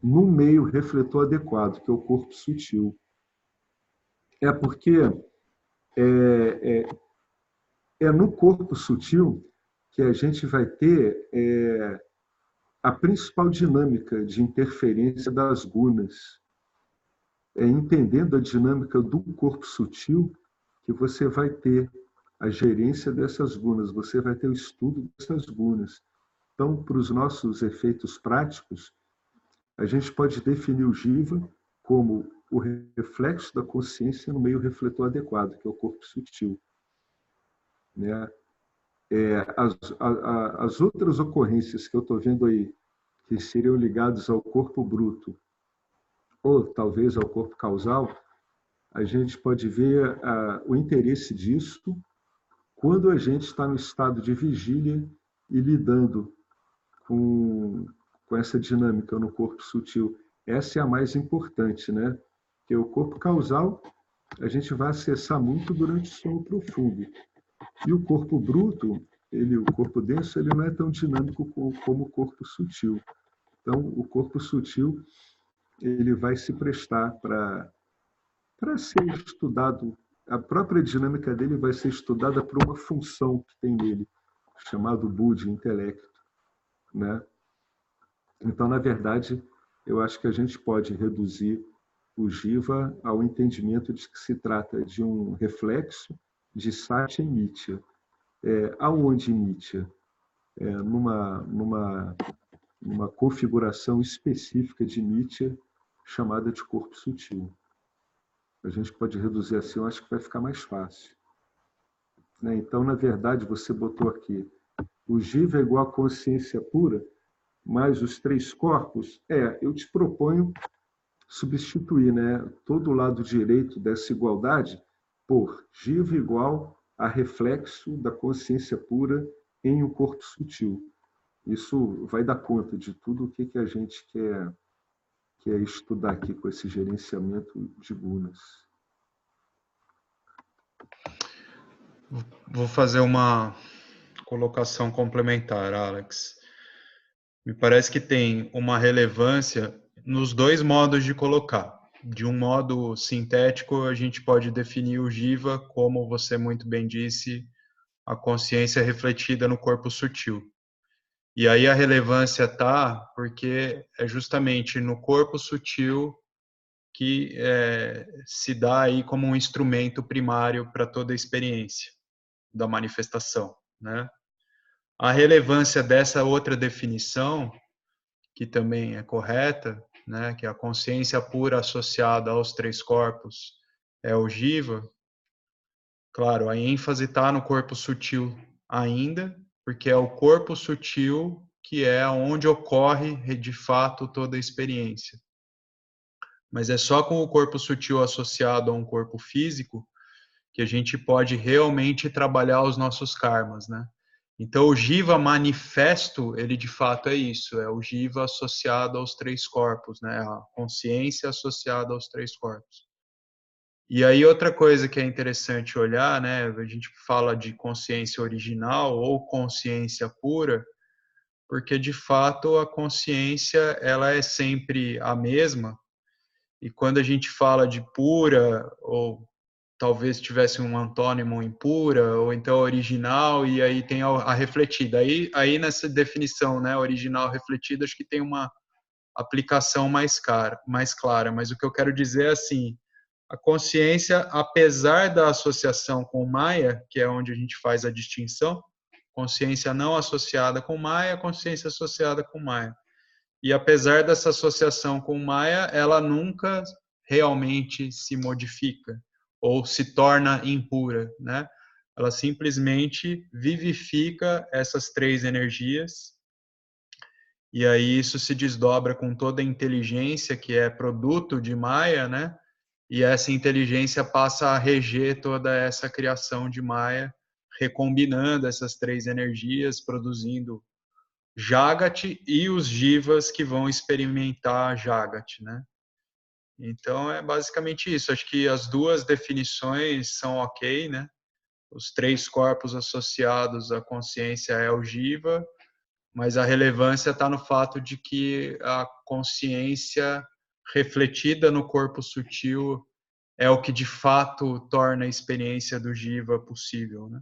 no meio refletor adequado, que é o corpo sutil. É porque é no corpo sutil que a gente vai ter a principal dinâmica de interferência das gunas. Entendendo a dinâmica do corpo sutil que você vai ter a gerência dessas gunas, você vai ter o estudo dessas gunas. Então, para os nossos efeitos práticos, a gente pode definir o Jiva como o reflexo da consciência no meio refletor adequado, que é o corpo sutil. Né? As outras ocorrências que eu estou vendo aí, que seriam ligadas ao corpo bruto, ou talvez ao corpo causal, a gente pode ver o interesse disso quando a gente está no estado de vigília e lidando com essa dinâmica no corpo sutil. Essa é a mais importante, né? Porque o corpo causal a gente vai acessar muito durante o sono profundo. E o corpo bruto, o corpo denso, ele não é tão dinâmico como o corpo sutil. Então, o corpo sutil ele vai se prestar para ser estudado, a própria dinâmica dele vai ser estudada por uma função que tem nele, chamado buddhi, intelecto, né? Então, na verdade, eu acho que a gente pode reduzir o Jiva ao entendimento de que se trata de um reflexo de Satya e Mithya. Aonde Mithya? Numa configuração específica de Mithya chamada de corpo sutil. A gente pode reduzir assim, eu acho que vai ficar mais fácil. Então, na verdade, você botou aqui, o Jiva é igual à consciência pura, mais os três corpos. Eu te proponho substituir, né, todo o lado direito dessa igualdade por Jiva igual a reflexo da consciência pura em um corpo sutil. Isso vai dar conta de tudo o que a gente quer estudar aqui com esse gerenciamento de gunas. Vou fazer uma colocação complementar, Alex. Me parece que tem uma relevância nos dois modos de colocar. De um modo sintético, a gente pode definir o Jiva como você muito bem disse, a consciência refletida no corpo sutil. E aí a relevância está porque é justamente no corpo sutil que se dá aí como um instrumento primário para toda a experiência da manifestação, né? A relevância dessa outra definição, que também é correta, né, que a consciência pura associada aos três corpos é o Jiva, claro, a ênfase está no corpo sutil ainda, porque é o corpo sutil que é onde ocorre de fato toda a experiência. Mas é só com o corpo sutil associado a um corpo físico que a gente pode realmente trabalhar os nossos karmas, né? Então, o Jiva manifesto, ele de fato é isso, é o Jiva associado aos três corpos, né? A consciência associada aos três corpos. E aí outra coisa que é interessante olhar, né, a gente fala de consciência original ou consciência pura, porque de fato a consciência ela é sempre a mesma, e quando a gente fala de pura, ou talvez tivesse um antônimo impura, ou então original, e aí tem a refletida. Aí nessa definição, né, original, refletida, acho que tem uma aplicação mais clara, mas o que eu quero dizer é assim, a consciência, apesar da associação com Maya, que é onde a gente faz a distinção, consciência não associada com Maya, consciência associada com Maya. E apesar dessa associação com Maya, ela nunca realmente se modifica ou se torna impura, né? Ela simplesmente vivifica essas três energias e aí isso se desdobra com toda a inteligência que é produto de Maya, né? E essa inteligência passa a reger toda essa criação de Maya, recombinando essas três energias, produzindo Jagat e os Jivas que vão experimentar Jagat, né? Então é basicamente isso. Acho que as duas definições são ok, né? Os três corpos associados à consciência é o Jiva, mas a relevância está no fato de que a consciência refletida no corpo sutil é o que de fato torna a experiência do Jiva possível, né?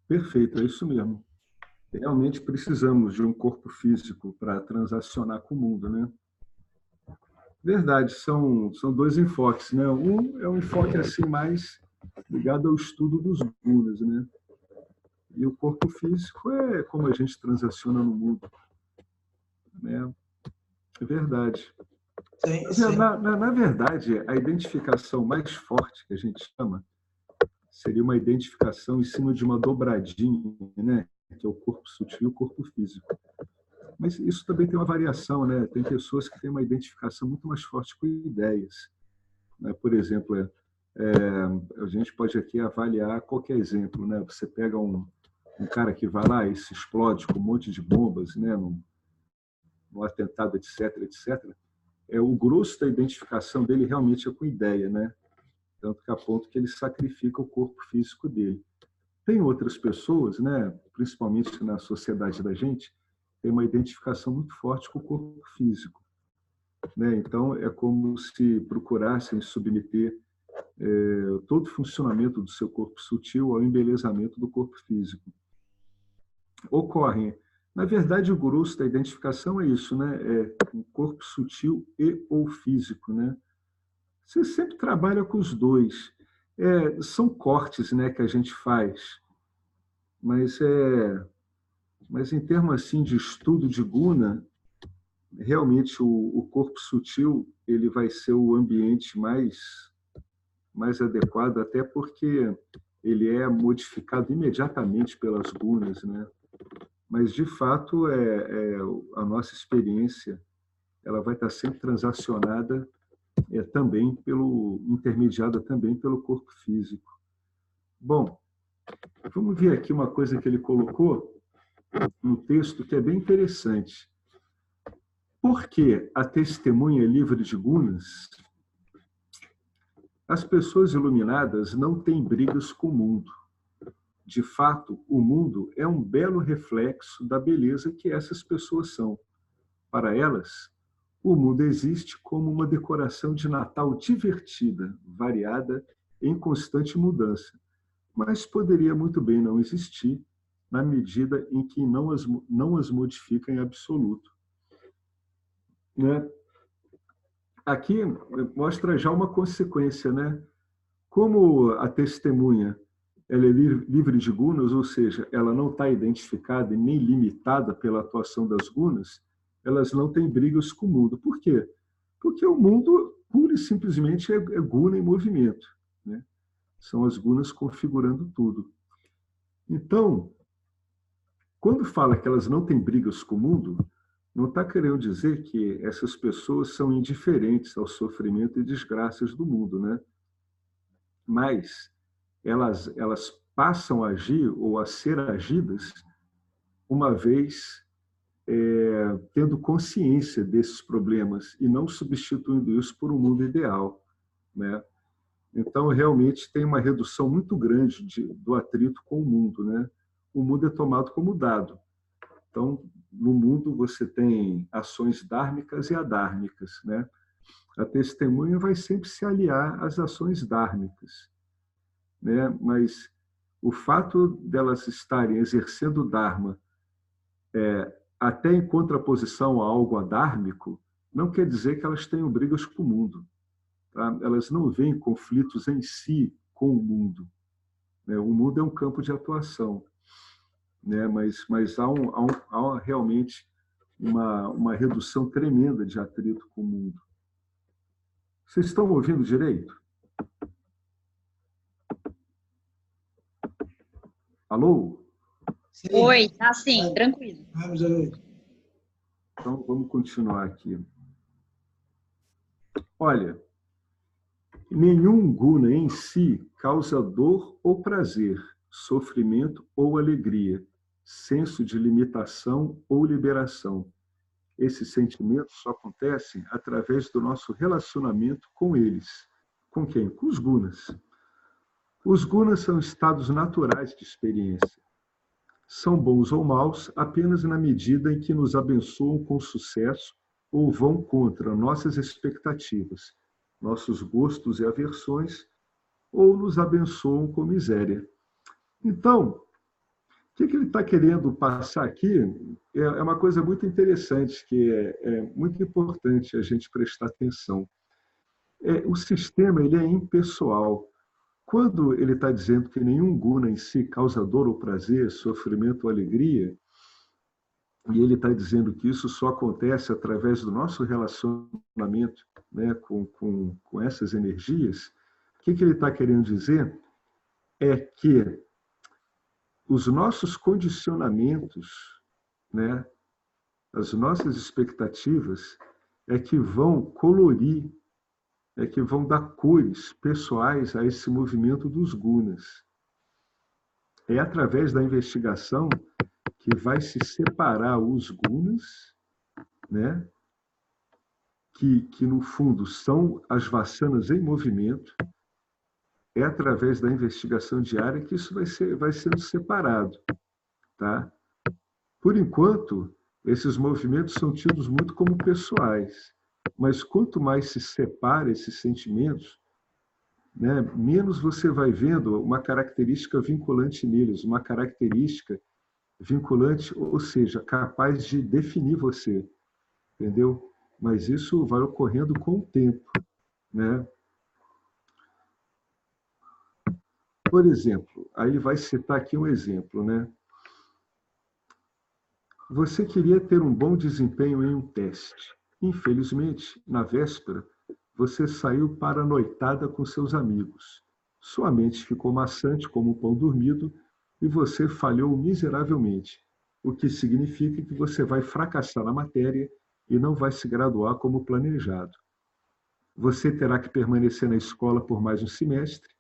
Perfeito, é isso mesmo. Realmente precisamos de um corpo físico para transacionar com o mundo, né? Verdade, são dois enfoques, né? Um é um enfoque assim mais ligado ao estudo dos gunas, né? E o corpo físico é como a gente transaciona no mundo, né? É verdade. Sim. Na verdade, a identificação mais forte que a gente chama seria uma identificação em cima de uma dobradinha, né? Que é o corpo sutil e o corpo físico. Mas isso também tem uma variação, né? Tem pessoas que têm uma identificação muito mais forte com ideias, né? Por exemplo, a gente pode aqui avaliar qualquer exemplo, né? Você pega um cara que vai lá e se explode com um monte de bombas, né? Num atentado, etc., etc. O grosso da identificação dele realmente é com ideia, né? Tanto que a ponto que ele sacrifica o corpo físico dele. Tem outras pessoas, né? Principalmente na sociedade da gente, tem uma identificação muito forte com o corpo físico, né? Então é como se procurassem submeter todo o funcionamento do seu corpo sutil ao embelezamento do corpo físico. Ocorrem, na verdade, o grosso da identificação é isso, né? É o corpo sutil e ou físico, né? Você sempre trabalha com os dois. São cortes, né, que a gente faz, mas em termos assim de estudo de guna, realmente o corpo sutil ele vai ser o ambiente mais adequado, até porque ele é modificado imediatamente pelas gunas, né? Mas de fato a nossa experiência ela vai estar sempre transacionada também intermediada também pelo corpo físico. Bom, vamos ver aqui uma coisa que ele colocou no texto que é bem interessante. Por que a testemunha é livre de gunas? As pessoas iluminadas não têm brigas com o mundo. De fato, o mundo é um belo reflexo da beleza que essas pessoas são. Para elas, o mundo existe como uma decoração de Natal divertida, variada, em constante mudança, mas poderia muito bem não existir na medida em que não as modifica em absoluto. Né? Aqui mostra já uma consequência, né? Como a testemunha ela é livre de gunas, ou seja, ela não está identificada e nem limitada pela atuação das gunas, elas não têm brigas com o mundo. Por quê? Porque o mundo, pura e simplesmente, é guna em movimento, né? São as gunas configurando tudo. Então, quando fala que elas não têm brigas com o mundo, não está querendo dizer que essas pessoas são indiferentes ao sofrimento e desgraças do mundo, né? Mas elas passam a agir ou a ser agidas uma vez tendo consciência desses problemas e não substituindo isso por um mundo ideal. né? Então, realmente, tem uma redução muito grande do atrito com o mundo, né? O mundo é tomado como dado. Então, no mundo, você tem ações dármicas e adármicas, né? A testemunha vai sempre se aliar às ações dármicas, né? Mas o fato delas estarem exercendo o Dharma até em contraposição a algo adármico, não quer dizer que elas tenham brigas com o mundo. Tá? Elas não veem conflitos em si com o mundo. Né? O mundo é um campo de atuação, né? Mas há realmente uma redução tremenda de atrito com o mundo. Vocês estão ouvindo direito? Alô? Sim. Oi, tá sim, tranquilo. Vamos ver. Então, vamos continuar aqui. Olha, nenhum guna em si causa dor ou prazer, sofrimento ou alegria, senso de limitação ou liberação. Esses sentimentos só acontecem através do nosso relacionamento com eles. Com quem? Com os gunas. Os gunas são estados naturais de experiência. São bons ou maus apenas na medida em que nos abençoam com sucesso ou vão contra nossas expectativas, nossos gostos e aversões, ou nos abençoam com miséria. Então, o que ele está querendo passar aqui é uma coisa muito interessante, que é muito importante a gente prestar atenção. O sistema ele é impessoal. Quando ele está dizendo que nenhum guna em si causa dor ou prazer, sofrimento ou alegria, e ele está dizendo que isso só acontece através do nosso relacionamento, né, com essas energias, o que ele está querendo dizer é que os nossos condicionamentos, né, as nossas expectativas, é que vão colorir, é que vão dar cores pessoais a esse movimento dos gunas. É através da investigação que vai se separar os gunas, né, que no fundo são as vassanas em movimento. É através da investigação diária que isso vai sendo separado. Tá? Por enquanto, esses movimentos são tidos muito como pessoais. Mas quanto mais se separa esses sentimentos, né, menos você vai vendo uma característica vinculante neles, uma característica vinculante, ou seja, capaz de definir você. Entendeu? Mas isso vai ocorrendo com o tempo. Né? Por exemplo, aí ele vai citar aqui um exemplo, né? Você queria ter um bom desempenho em um teste. Infelizmente, na véspera, você saiu para a noitada com seus amigos. Sua mente ficou maçante como um pão dormido e você falhou miseravelmente, o que significa que você vai fracassar na matéria e não vai se graduar como planejado. Você terá que permanecer na escola por mais um semestre,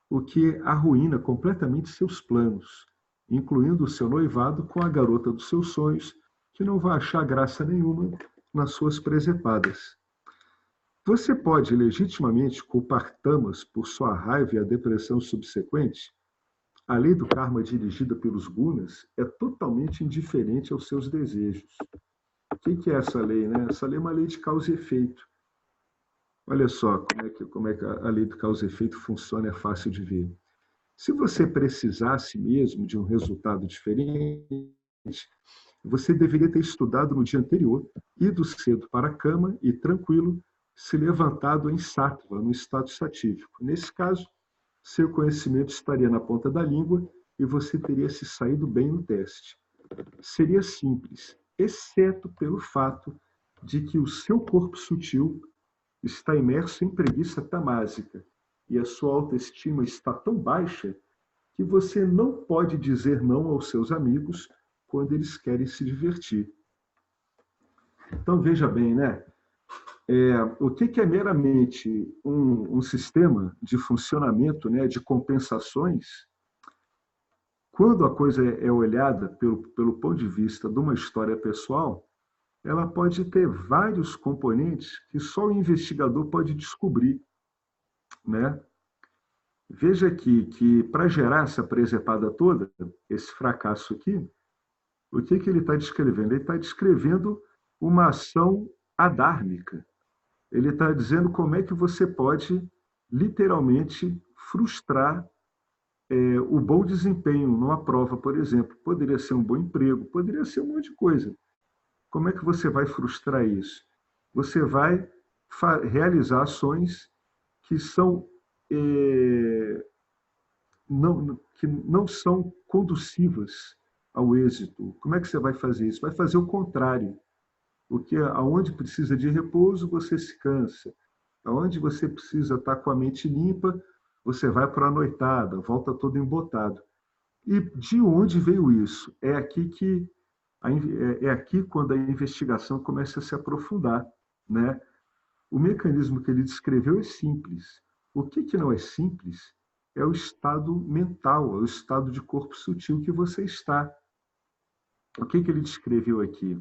o que arruína completamente seus planos, incluindo o seu noivado com a garota dos seus sonhos, que não vai achar graça nenhuma nas suas presepadas. Você pode legitimamente culpar Tamas por sua raiva e a depressão subsequente? A lei do karma dirigida pelos gunas é totalmente indiferente aos seus desejos. O que é essa lei, né? Essa lei é uma lei de causa e efeito. Olha só como é que a lei do causa e efeito funciona, é fácil de ver. Se você precisasse mesmo de um resultado diferente, você deveria ter estudado no dia anterior, ido cedo para a cama e, tranquilo, se levantado em sattva, no estado satívico. Nesse caso, seu conhecimento estaria na ponta da língua e você teria se saído bem no teste. Seria simples, exceto pelo fato de que o seu corpo sutil está imerso em preguiça tamásica e a sua autoestima está tão baixa que você não pode dizer não aos seus amigos quando eles querem se divertir. Então, veja bem, né? O que é meramente um sistema de funcionamento, né, de compensações? Quando a coisa é olhada pelo ponto de vista de uma história pessoal, ela pode ter vários componentes que só o investigador pode descobrir. né? Veja aqui que para gerar essa presepada toda, esse fracasso aqui, o que ele está descrevendo? Ele está descrevendo uma ação adármica. Ele está dizendo como é que você pode, literalmente, frustrar o bom desempenho numa prova, por exemplo. Poderia ser um bom emprego, poderia ser um monte de coisa. Como é que você vai frustrar isso? Você vai realizar ações que são que não são conducivas ao êxito. Como é que você vai fazer isso? Vai fazer o contrário. Porque aonde precisa de repouso, você se cansa. Aonde você precisa estar com a mente limpa, você vai para a noitada, volta todo embotado. E de onde veio isso? É aqui quando a investigação começa a se aprofundar, né? O mecanismo que ele descreveu é simples. O que não é simples é o estado mental, é o estado de corpo sutil que você está. O que ele descreveu aqui?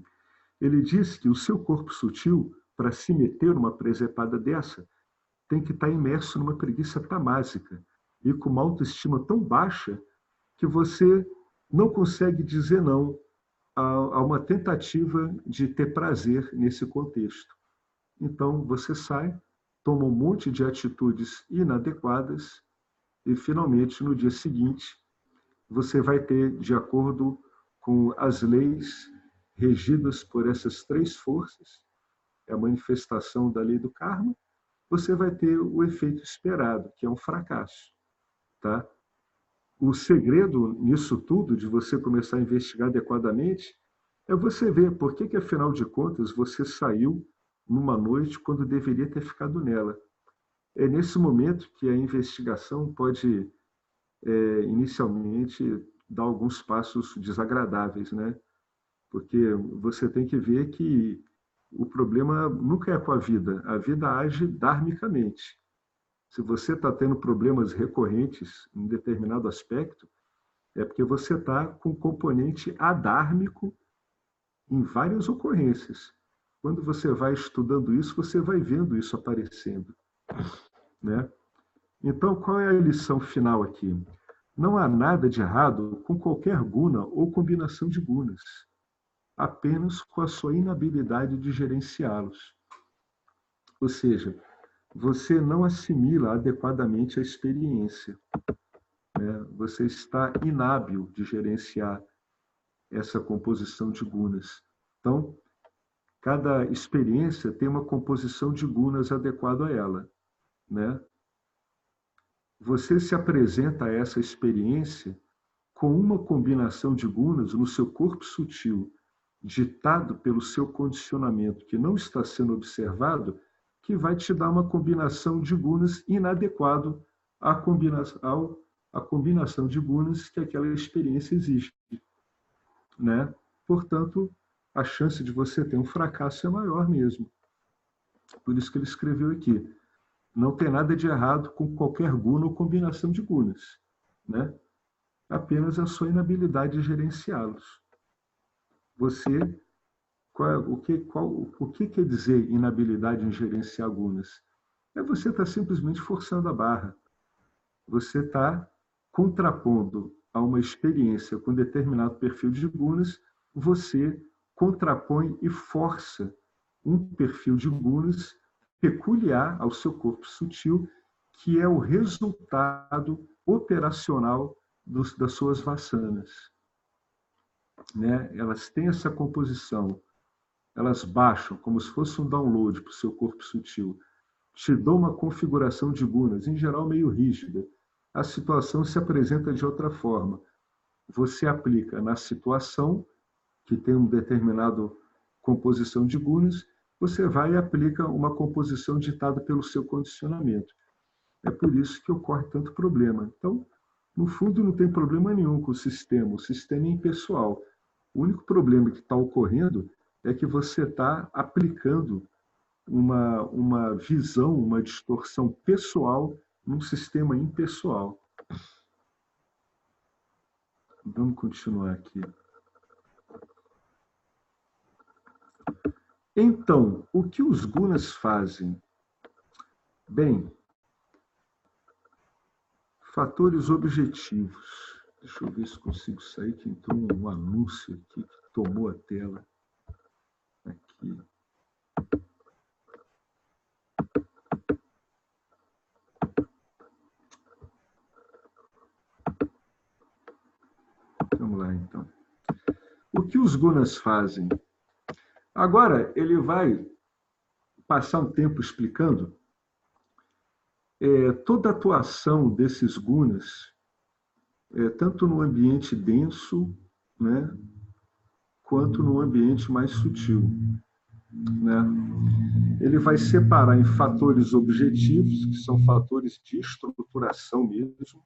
Ele diz que o seu corpo sutil, para se meter numa presepada dessa, tem que estar imerso numa preguiça tamásica e com uma autoestima tão baixa que você não consegue dizer não a uma tentativa de ter prazer nesse contexto. Então, você sai, toma um monte de atitudes inadequadas e, finalmente, no dia seguinte, você vai ter, de acordo com as leis regidas por essas 3 forças, a manifestação da lei do karma, você vai ter o efeito esperado, que é um fracasso. Tá? O segredo nisso tudo, de você começar a investigar adequadamente, é você ver por que afinal de contas, você saiu numa noite quando deveria ter ficado nela. É nesse momento que a investigação pode, inicialmente, dar alguns passos desagradáveis, né? Porque você tem que ver que o problema nunca é com a vida age dharmicamente. Se você está tendo problemas recorrentes em determinado aspecto, é porque você está com um componente adármico em várias ocorrências. Quando você vai estudando isso, você vai vendo isso aparecendo, né? Então, qual é a lição final aqui? Não há nada de errado com qualquer guna ou combinação de gunas, apenas com a sua inabilidade de gerenciá-los. Ou seja, você não assimila adequadamente a experiência, né? Você está inábil de gerenciar essa composição de gunas. Então, cada experiência tem uma composição de gunas adequada a ela, né? Você se apresenta a essa experiência com uma combinação de gunas no seu corpo sutil, ditado pelo seu condicionamento que não está sendo observado, que vai te dar uma combinação de gunas inadequado à combinação de gunas que aquela experiência exige, né? Portanto, a chance de você ter um fracasso é maior mesmo. Por isso que ele escreveu aqui. Não tem nada de errado com qualquer guna ou combinação de gunas, né? Apenas a sua inabilidade de gerenciá-los. O que quer dizer inabilidade em gerenciar gunas? É você estar simplesmente forçando a barra. Você está contrapondo a uma experiência com determinado perfil de gunas, você contrapõe e força um perfil de gunas peculiar ao seu corpo sutil, que é o resultado operacional das suas vassanas, né? Elas têm essa composição, elas baixam como se fosse um download para o seu corpo sutil, te dão uma configuração de gunas, em geral meio rígida. A situação se apresenta de outra forma. Você aplica na situação, que tem uma determinada composição de gunas, você vai e aplica uma composição ditada pelo seu condicionamento. É por isso que ocorre tanto problema. Então, no fundo, não tem problema nenhum com o sistema é impessoal. O único problema que está ocorrendo é que você está aplicando uma visão, uma distorção pessoal num sistema impessoal. Vamos continuar aqui. Então, o que os gunas fazem? Bem, Fatores objetivos. Deixa eu ver se consigo sair, que entrou um anúncio aqui que tomou a tela. Aqui. Vamos lá, então. O que os gunas fazem? Agora, ele vai passar um tempo explicando toda a atuação desses gunas, tanto no ambiente denso, né, quanto no ambiente mais sutil. Né? Ele vai separar em fatores objetivos, que são fatores de estruturação mesmo,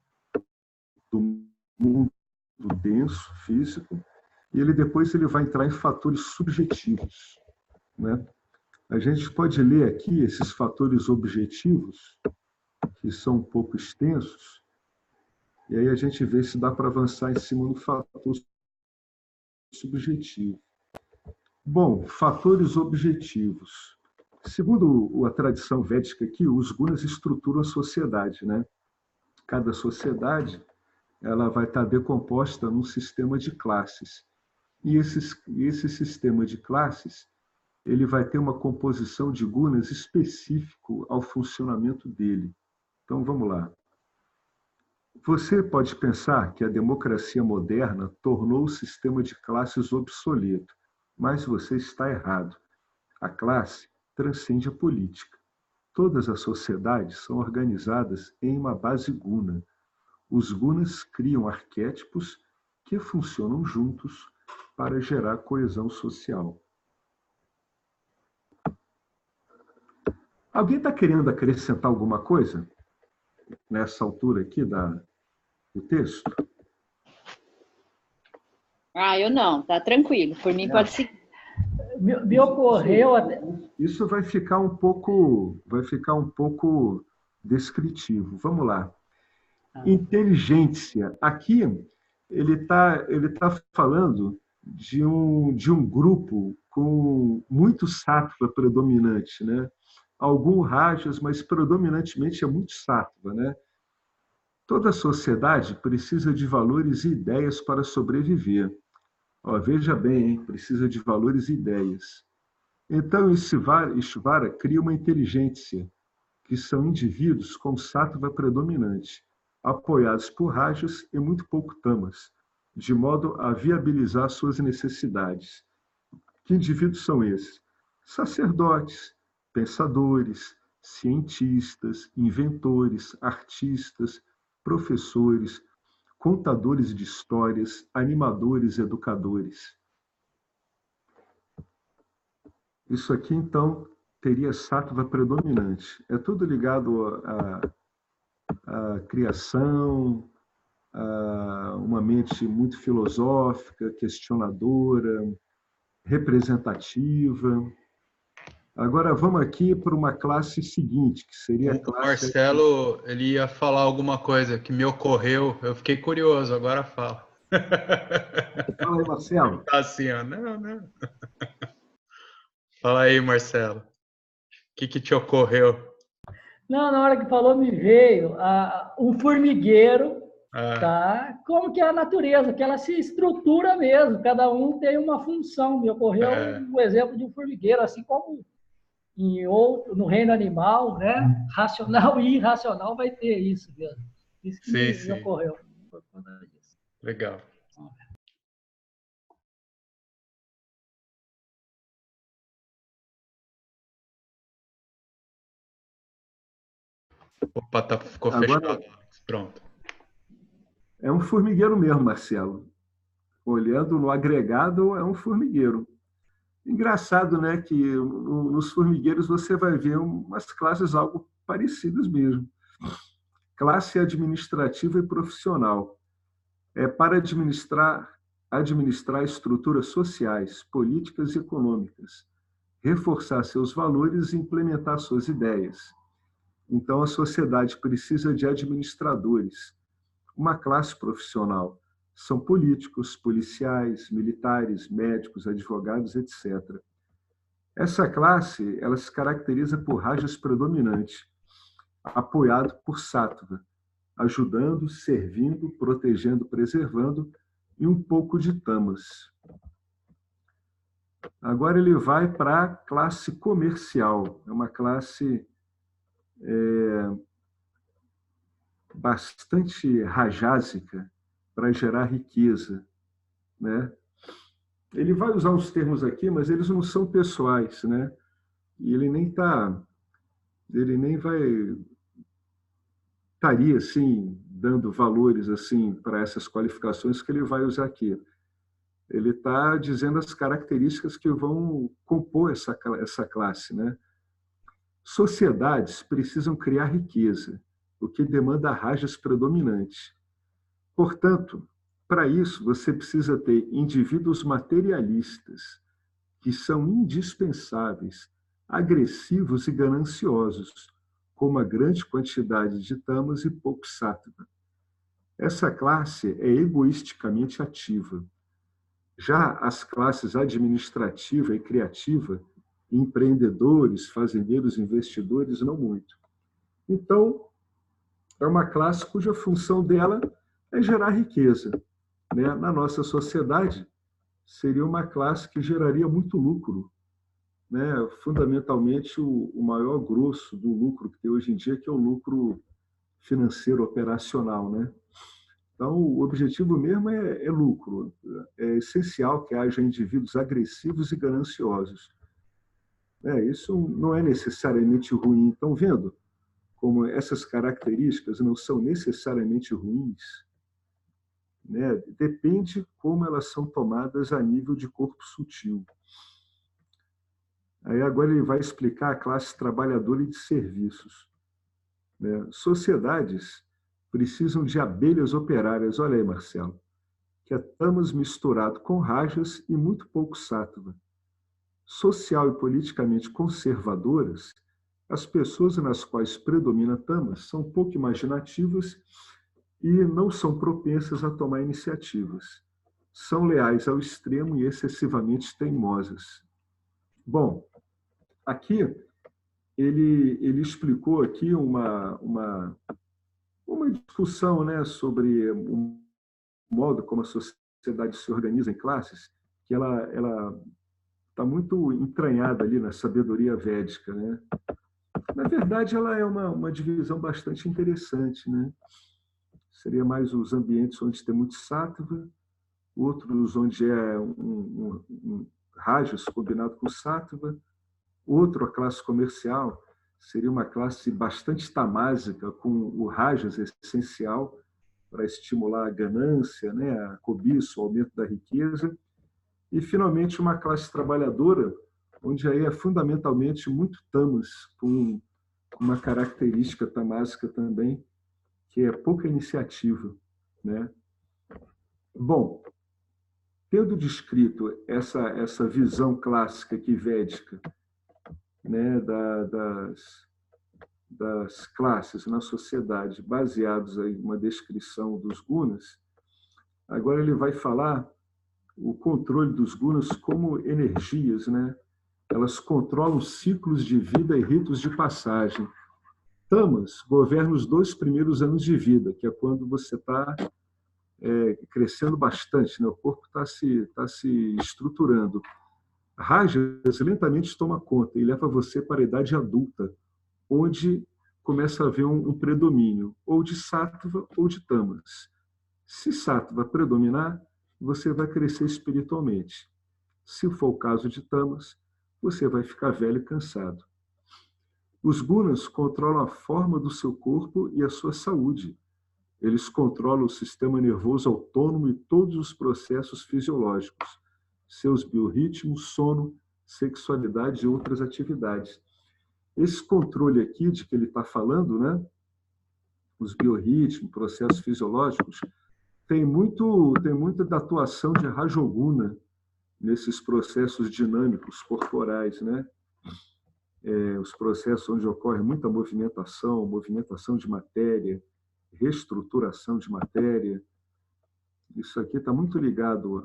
do mundo denso, físico, e depois ele vai entrar em fatores subjetivos. Né? A gente pode ler aqui esses fatores objetivos, que são um pouco extensos, e aí a gente vê se dá para avançar em cima do fator subjetivo. Bom, fatores objetivos. Segundo a tradição védica aqui, os gunas estruturam a sociedade, né? Cada sociedade ela vai estar decomposta num sistema de classes. E esse sistema de classes ele vai ter uma composição de gunas específico ao funcionamento dele. Então, vamos lá. Você pode pensar que a democracia moderna tornou o sistema de classes obsoleto, mas você está errado. A classe transcende a política. Todas as sociedades são organizadas em uma base guna. Os gunas criam arquétipos que funcionam juntos para gerar coesão social. Alguém está querendo acrescentar alguma coisa nessa altura aqui do texto? Eu não, tá tranquilo. Por mim pode seguir. Me ocorreu até... Isso vai ficar um pouco descritivo. Vamos lá. Inteligência. Aqui ele tá falando de um grupo com muito sattva predominante, né? Alguns rajas, mas predominantemente é muito sattva, né? Toda sociedade precisa de valores e ideias para sobreviver. Veja bem, hein? Precisa de valores e ideias. Então, Ishvara cria uma inteligência, que são indivíduos com sattva predominante, apoiados por rajas e muito pouco tamas, de modo a viabilizar suas necessidades. Que indivíduos são esses? Sacerdotes, pensadores, cientistas, inventores, artistas, professores, contadores de histórias, animadores, educadores. Isso aqui, então, teria sattva predominante. É tudo ligado à criação, a uma mente muito filosófica, questionadora, representativa. Agora, vamos aqui para uma classe seguinte, que seria a classe... O Marcelo, ele ia falar alguma coisa que me ocorreu. Eu fiquei curioso, agora fala. Fala aí, Marcelo. Tá assim, ó. Não. Fala aí, Marcelo. O que te ocorreu? Não, na hora que falou, me veio um formigueiro, tá? Como que é a natureza, que ela se estrutura mesmo, cada um tem uma função. Me ocorreu um exemplo de um formigueiro, assim como no reino animal, né? Racional e irracional vai ter isso mesmo. Isso que me ocorreu. Legal. Opa, ficou fechado. Pronto. É um formigueiro mesmo, Marcelo. Olhando no agregado, é um formigueiro. Engraçado, né, que nos formigueiros você vai ver umas classes algo parecidas mesmo. Classe administrativa e profissional. É para administrar estruturas sociais, políticas e econômicas, reforçar seus valores e implementar suas ideias. Então, a sociedade precisa de administradores. Uma classe profissional são políticos, policiais, militares, médicos, advogados, etc. Essa classe ela se caracteriza por rajas predominante, apoiado por sattva. ajudando, servindo, protegendo, preservando, e um pouco de tamas. Agora ele vai para a classe comercial. É uma classe bastante rajásica para gerar riqueza, né? Ele vai usar os termos aqui, mas eles não são pessoais, né? E ele nem estaria assim dando valores assim para essas qualificações que ele vai usar aqui. Ele está dizendo as características que vão compor essa classe, né? Sociedades precisam criar riqueza, o que demanda rajas predominantes. Portanto, para isso, você precisa ter indivíduos materialistas, que são indispensáveis, agressivos e gananciosos, com uma grande quantidade de tamas e pouco sattva. Essa classe é egoisticamente ativa. Já as classes administrativa e criativa, empreendedores, fazendeiros, investidores, não muito. Então, é uma classe cuja função dela é gerar riqueza, né? Na nossa sociedade, seria uma classe que geraria muito lucro, né? Fundamentalmente, o maior grosso do lucro que tem hoje em dia, que é o lucro financeiro operacional, né? Então, o objetivo mesmo é lucro. É essencial que haja indivíduos agressivos e gananciosos. Isso não é necessariamente ruim. Estão vendo como essas características não são necessariamente ruins? Né? Depende como elas são tomadas a nível de corpo sutil. Aí agora ele vai explicar a classe trabalhadora e de serviços. Né? Sociedades precisam de abelhas operárias, olha aí, Marcelo, que é tamas misturado com rajas e muito pouco sattva. Social e politicamente conservadoras, as pessoas nas quais predomina tamas são pouco imaginativas e não são propensas a tomar iniciativas. São leais ao extremo e excessivamente teimosas. Bom, aqui ele explicou aqui uma discussão, né, sobre o modo como a sociedade se organiza em classes, que ela está muito entranhada ali na sabedoria védica, né? Na verdade, ela é uma divisão bastante interessante, né? Seria mais os ambientes onde tem muito sattva, outros onde é um rajas combinado com sattva, outro, a classe comercial, seria uma classe bastante tamásica, com o rajas essencial para estimular a ganância, né, a cobiça, o aumento da riqueza. E, finalmente, uma classe trabalhadora, onde aí é fundamentalmente muito tamas, com uma característica tamásica também, que é pouca iniciativa, né? Bom, tendo descrito essa visão clássica aqui védica, né, das classes na sociedade, baseados em uma descrição dos gunas, agora ele vai falar o controle dos gunas como energias, né? Elas controlam ciclos de vida e ritos de passagem. Tamas governam os 2 primeiros anos de vida, que é quando você está crescendo bastante, né? O corpo está se estruturando. Rajas lentamente toma conta e leva você para a idade adulta, onde começa a haver um predomínio, ou de sattva ou de tamas. Se sattva predominar, você vai crescer espiritualmente. Se for o caso de tamas, você vai ficar velho e cansado. Os gunas controlam a forma do seu corpo e a sua saúde. Eles controlam o sistema nervoso autônomo e todos os processos fisiológicos, seus biorritmos, sono, sexualidade e outras atividades. Esse controle aqui de que ele está falando, né, os biorritmos, processos fisiológicos, tem muita da atuação de Rajoguna nesses processos dinâmicos corporais, né? Os processos onde ocorre muita movimentação de matéria, reestruturação de matéria. Isso aqui está muito ligado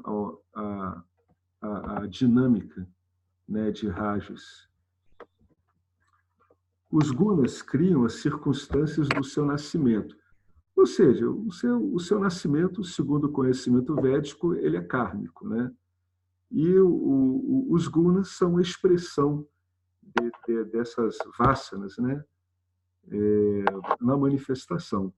à dinâmica, né, de rajas. Os gunas criam as circunstâncias do seu nascimento. Ou seja, o seu nascimento, segundo o conhecimento védico, ele é kármico, né? E os gunas são a expressão dessas vasanas, né? Na manifestação.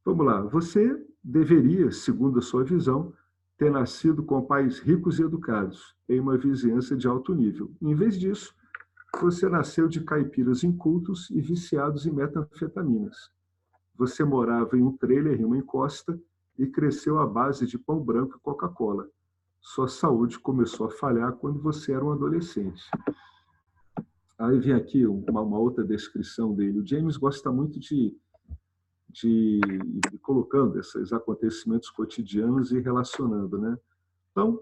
Vamos lá, você deveria, segundo a sua visão, ter nascido com pais ricos e educados, em uma vizinhança de alto nível. Em vez disso, você nasceu de caipiras incultos e viciados em metanfetaminas. Você morava em um trailer em uma encosta e cresceu à base de pão branco e Coca-Cola. Sua saúde começou a falhar quando você era um adolescente. Aí vem aqui uma outra descrição dele. O James gosta muito de colocando esses acontecimentos cotidianos e relacionando, né? Então,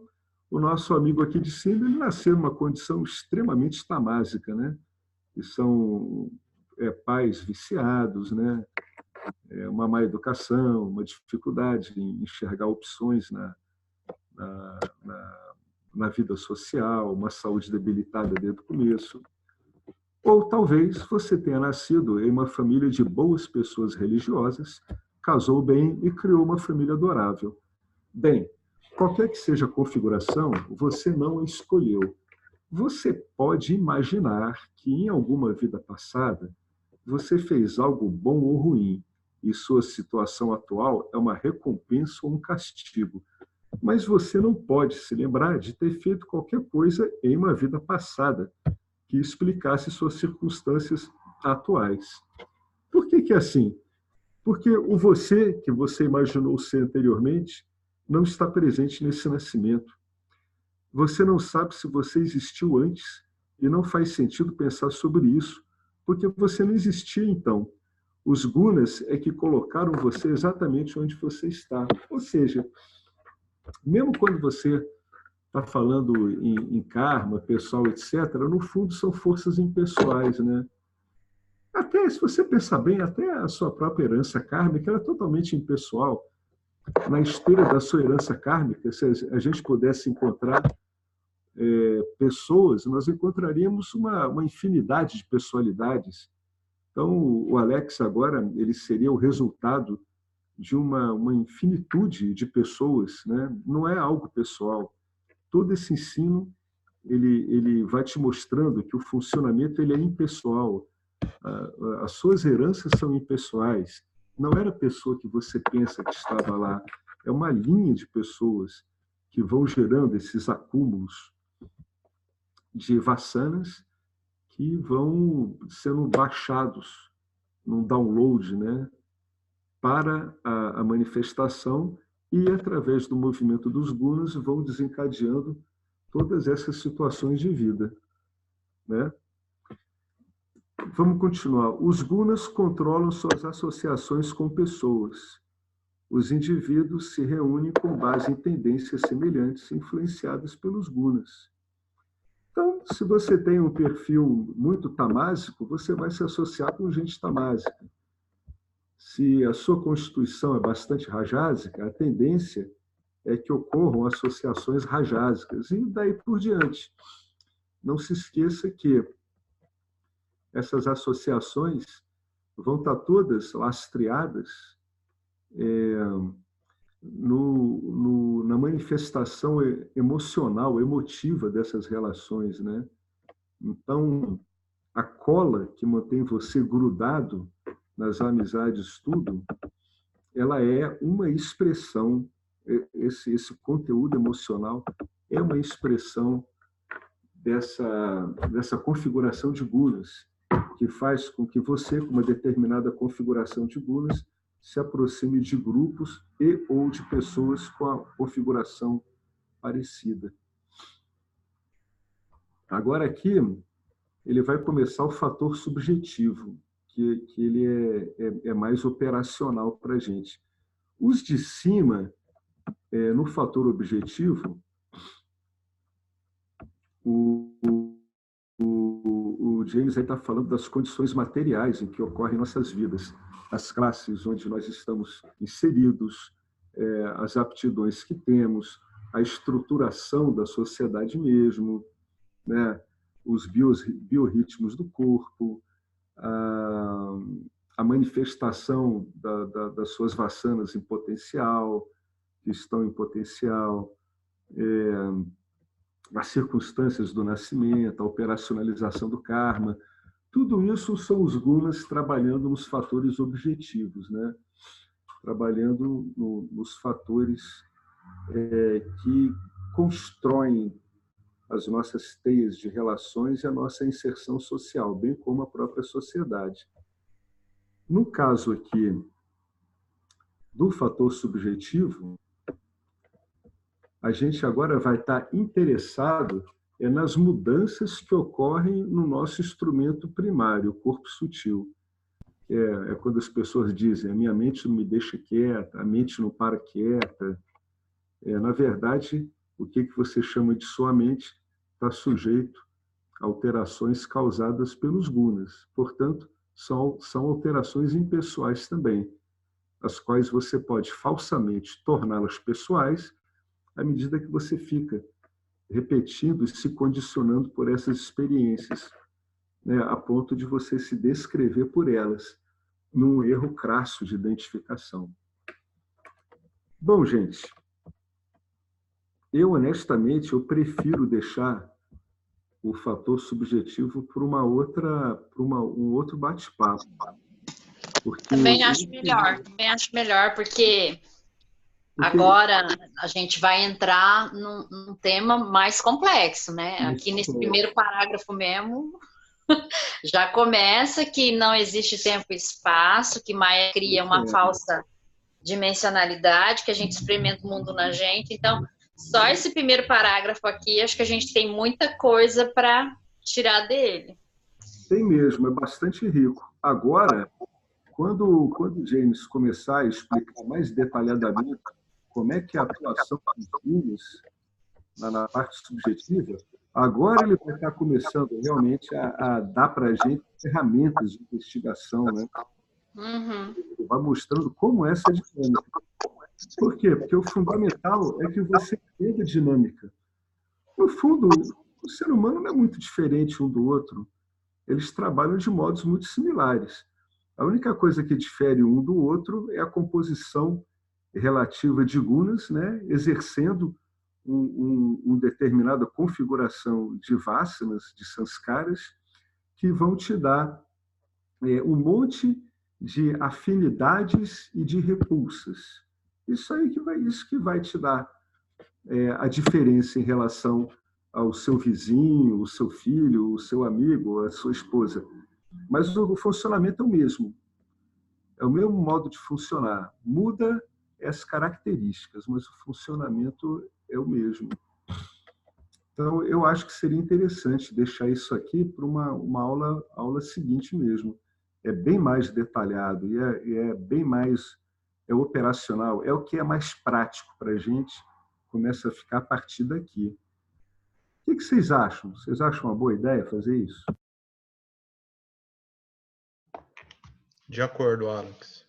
o nosso amigo aqui de cima, ele nasceu numa condição extremamente tamásica, né? Que são pais viciados, né? Uma má educação, uma dificuldade em enxergar opções na vida social, uma saúde debilitada desde o começo. Ou talvez você tenha nascido em uma família de boas pessoas religiosas, casou bem e criou uma família adorável. Bem, qualquer que seja a configuração, você não a escolheu. Você pode imaginar que em alguma vida passada você fez algo bom ou ruim e sua situação atual é uma recompensa ou um castigo. Mas você não pode se lembrar de ter feito qualquer coisa em uma vida passada que explicasse suas circunstâncias atuais. Por que é assim? Porque o você que você imaginou ser anteriormente não está presente nesse nascimento. Você não sabe se você existiu antes e não faz sentido pensar sobre isso, porque você não existia então. Os gunas é que colocaram você exatamente onde você está. Ou seja, mesmo quando você está falando em karma, pessoal, etc., no fundo são forças impessoais, né? Até, se você pensar bem, até a sua própria herança kármica ela é totalmente impessoal. Na esteira da sua herança kármica, se a gente pudesse encontrar pessoas, nós encontraríamos uma infinidade de pessoalidades. Então, o Alex agora ele seria o resultado de uma infinitude de pessoas, né? Não é algo pessoal. Todo esse ensino ele vai te mostrando que o funcionamento ele é impessoal. As suas heranças são impessoais. Não era a pessoa que você pensa que estava lá. É uma linha de pessoas que vão gerando esses acúmulos de vasanas que vão sendo baixados num download, né, para a manifestação e, através do movimento dos gunas, vão desencadeando todas essas situações de vida, né? Vamos continuar. Os gunas controlam suas associações com pessoas. Os indivíduos se reúnem com base em tendências semelhantes influenciadas pelos gunas. Então, se você tem um perfil muito tamásico, você vai se associar com gente tamásica. Se a sua constituição é bastante rajásica, a tendência é que ocorram associações rajásicas e daí por diante. Não se esqueça que essas associações vão estar todas lastreadas na manifestação emocional, emotiva dessas relações, né? Então, a cola que mantém você grudado nas amizades, tudo, ela é uma expressão, esse conteúdo emocional é uma expressão dessa configuração de gunas, que faz com que você, com uma determinada configuração de gunas, se aproxime de grupos e ou de pessoas com a configuração parecida. Agora aqui, ele vai começar o fator subjetivo, que ele é mais operacional para a gente. Os de cima, no fator objetivo, o James está falando das condições materiais em que ocorrem nossas vidas, as classes onde nós estamos inseridos, as aptidões que temos, a estruturação da sociedade mesmo, né? Os biorritmos do corpo, a manifestação das suas vassanas em potencial, que estão em potencial, as circunstâncias do nascimento, a operacionalização do karma. Tudo isso são os gunas trabalhando nos fatores objetivos, né? Trabalhando nos fatores que constroem as nossas teias de relações e a nossa inserção social, bem como a própria sociedade. No caso aqui do fator subjetivo, a gente agora vai estar interessado nas mudanças que ocorrem no nosso instrumento primário, o corpo sutil. É quando as pessoas dizem, a minha mente não me deixa quieta, a mente não para quieta. Na verdade, o que você chama de sua mente está sujeito a alterações causadas pelos gunas. Portanto, são alterações impessoais também, as quais você pode falsamente torná-las pessoais à medida que você fica repetindo e se condicionando por essas experiências, né, a ponto de você se descrever por elas, num erro crasso de identificação. Bom, gente, honestamente, eu prefiro deixar o fator subjetivo para um outro bate-papo. Também acho melhor, porque agora a gente vai entrar num tema mais complexo, né? Aqui nesse primeiro parágrafo mesmo, já começa que não existe tempo e espaço, que Maia cria uma falsa dimensionalidade, que a gente experimenta o mundo na gente. Então, só esse primeiro parágrafo aqui, acho que a gente tem muita coisa para tirar dele. Tem mesmo, é bastante rico. Agora, quando o James começar a explicar mais detalhadamente como é que é a atuação dos gunas na parte subjetiva, agora ele vai estar começando realmente a dar para a gente ferramentas de investigação, né? Uhum. Ele vai mostrando como é essa dinâmica. Por quê? Porque o fundamental é que você entenda a dinâmica. No fundo, o ser humano não é muito diferente um do outro. Eles trabalham de modos muito similares. A única coisa que difere um do outro é a composição relativa de gunas, né, exercendo uma determinada configuração de vassanas, de sanskaras, que vão te dar um monte de afinidades e de repulsas. Isso que vai te dar a diferença em relação ao seu vizinho, o seu filho, o seu amigo, a sua esposa. Mas o funcionamento é o mesmo. É o mesmo modo de funcionar. Muda as características, mas o funcionamento é o mesmo. Então, eu acho que seria interessante deixar isso aqui para uma aula seguinte mesmo. É bem mais detalhado e é bem mais operacional. É o que é mais prático para a gente. Começa a ficar a partir daqui. O que vocês acham? Vocês acham uma boa ideia fazer isso? De acordo, Alex.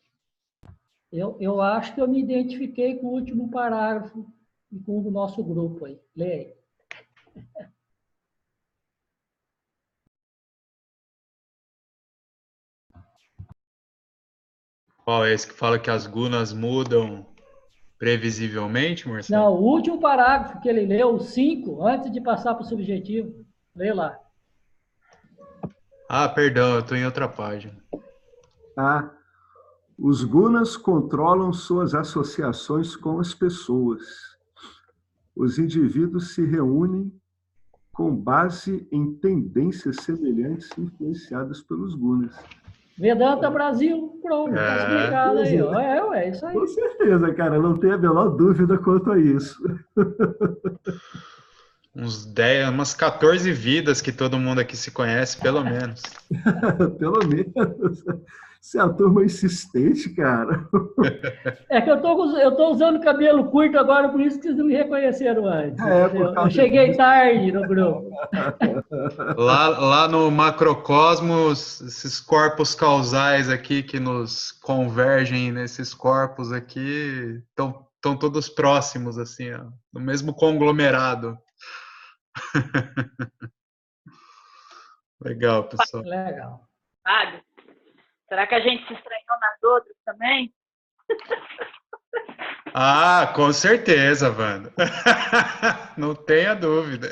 Eu acho que eu me identifiquei com o último parágrafo e com o nosso grupo aí. Leia. Qual é esse que fala que as gunas mudam previsivelmente, Marcelo? Não, o último parágrafo que ele leu, o 5, antes de passar para o subjetivo. Leia lá. Ah, perdão, eu estou em outra página. Os gunas controlam suas associações com as pessoas. Os indivíduos se reúnem com base em tendências semelhantes influenciadas pelos gunas. Vedanta Brasil, pronto, está explicado aí. Ó. É isso aí. Com certeza, cara, não tenho a menor dúvida quanto a isso. Umas 14 vidas que todo mundo aqui se conhece, pelo menos. Pelo menos. Você é a turma insistente, cara. É que eu tô usando cabelo curto agora, por isso que vocês não me reconheceram antes. Eu cheguei tarde no grupo. Lá no macrocosmos, esses corpos causais aqui que nos convergem nesses corpos aqui estão todos próximos, assim, ó, no mesmo conglomerado. Legal, pessoal. Legal. Sabe? Será que a gente se estranhou nas outras também? Ah, com certeza, Wanda. Não tenha dúvida.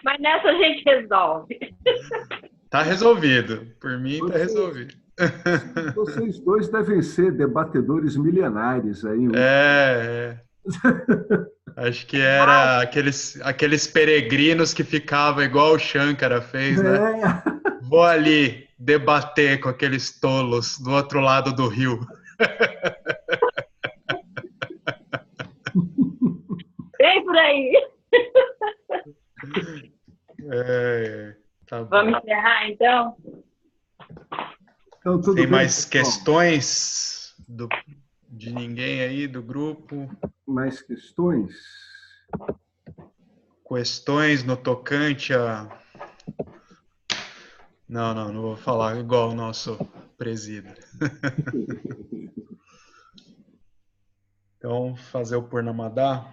Mas nessa a gente resolve. Tá resolvido. Por mim, tá resolvido. Vocês dois devem ser debatedores milenares aí. Acho que era aqueles peregrinos que ficavam igual o Shankara fez, né? Vou ali debater com aqueles tolos do outro lado do rio. Vem por aí. Tá bom. Vamos encerrar, então? Então, tudo Tem bem, mais pessoal? questões de ninguém aí do grupo? Mais questões? Questões no tocante a... Não vou falar igual o nosso presídio. Então, fazer o Purnamada?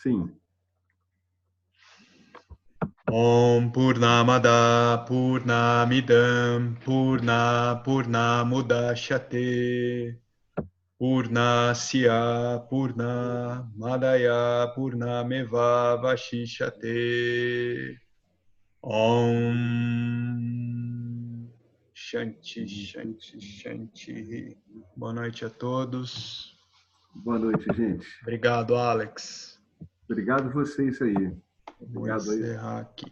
Sim. Om Purnamada Purnamidam Purnamudachyate Purnasya Purnamadaya Purnameva Vashishyate. Om Shanti, Shanti, Shanti. Boa noite a todos. Boa noite, gente. Obrigado, Alex. Obrigado vocês aí. Vou Obrigado aí. encerrar aqui.